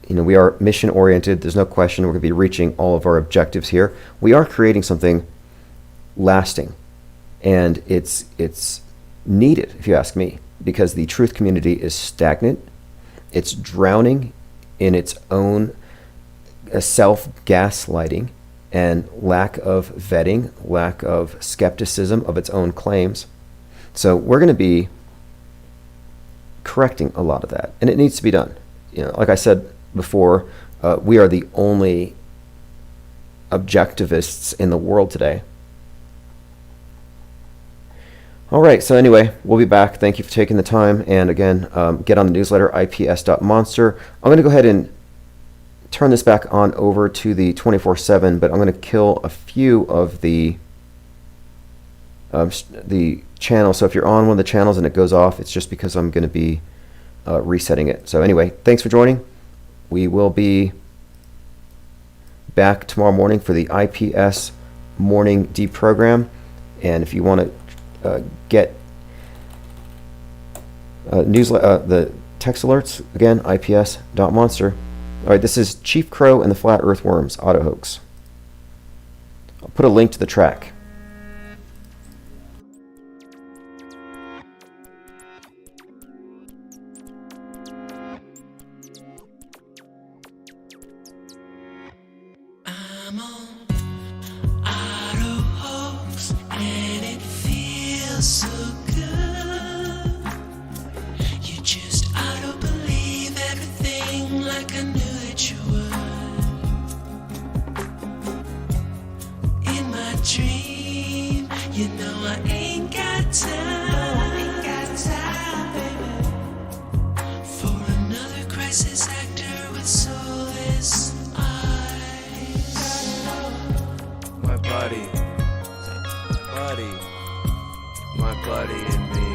We are mission oriented. There's no question we're going to be reaching all of our objectives here. We are creating something lasting, and it's needed, if you ask me, because the truth community is stagnant. It's drowning in its own self-gaslighting and lack of vetting, lack of skepticism of its own claims. So we're going to be correcting a lot of that, and it needs to be done. Like I said before, we are the only objectivists in the world today. All right, so anyway, we'll be back. Thank you for taking the time. And again, get on the newsletter, ips.monster. I'm going to go ahead and turn this back on over to the 24/7, but I'm going to kill a few of the channels. So if you're on one of the channels and it goes off, it's just because I'm going to be resetting it. So anyway, thanks for joining. We will be back tomorrow morning for the IPS morning deprogram. And if you want to get the text alerts, again, ips.monster. All right, this is Chief Crow and the Flat Earth Worms auto hoax. I'll put a link to the track. I'm on auto hoax, and it feels so good. You just auto believe everything like I knew that you would. In my dream, you know I ain't got time, baby, for another crisis actor with soulless eyes. My buddy, my buddy and me.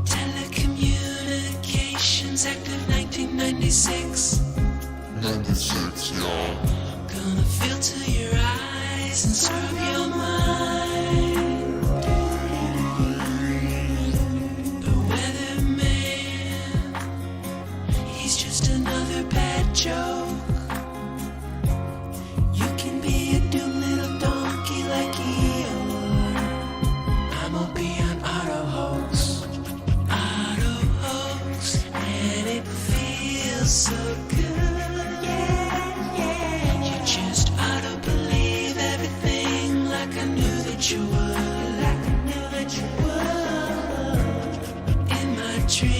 Telecommunications Act of 1996. 96, y'all. Gonna filter your eyes and scrub your mind. The weatherman, he's just another bad joke. You can be a doomed little donkey like Eeyore. I'm gonna be an auto hoax, and it feels so good. You just auto believe everything like I knew that you would. In my dream.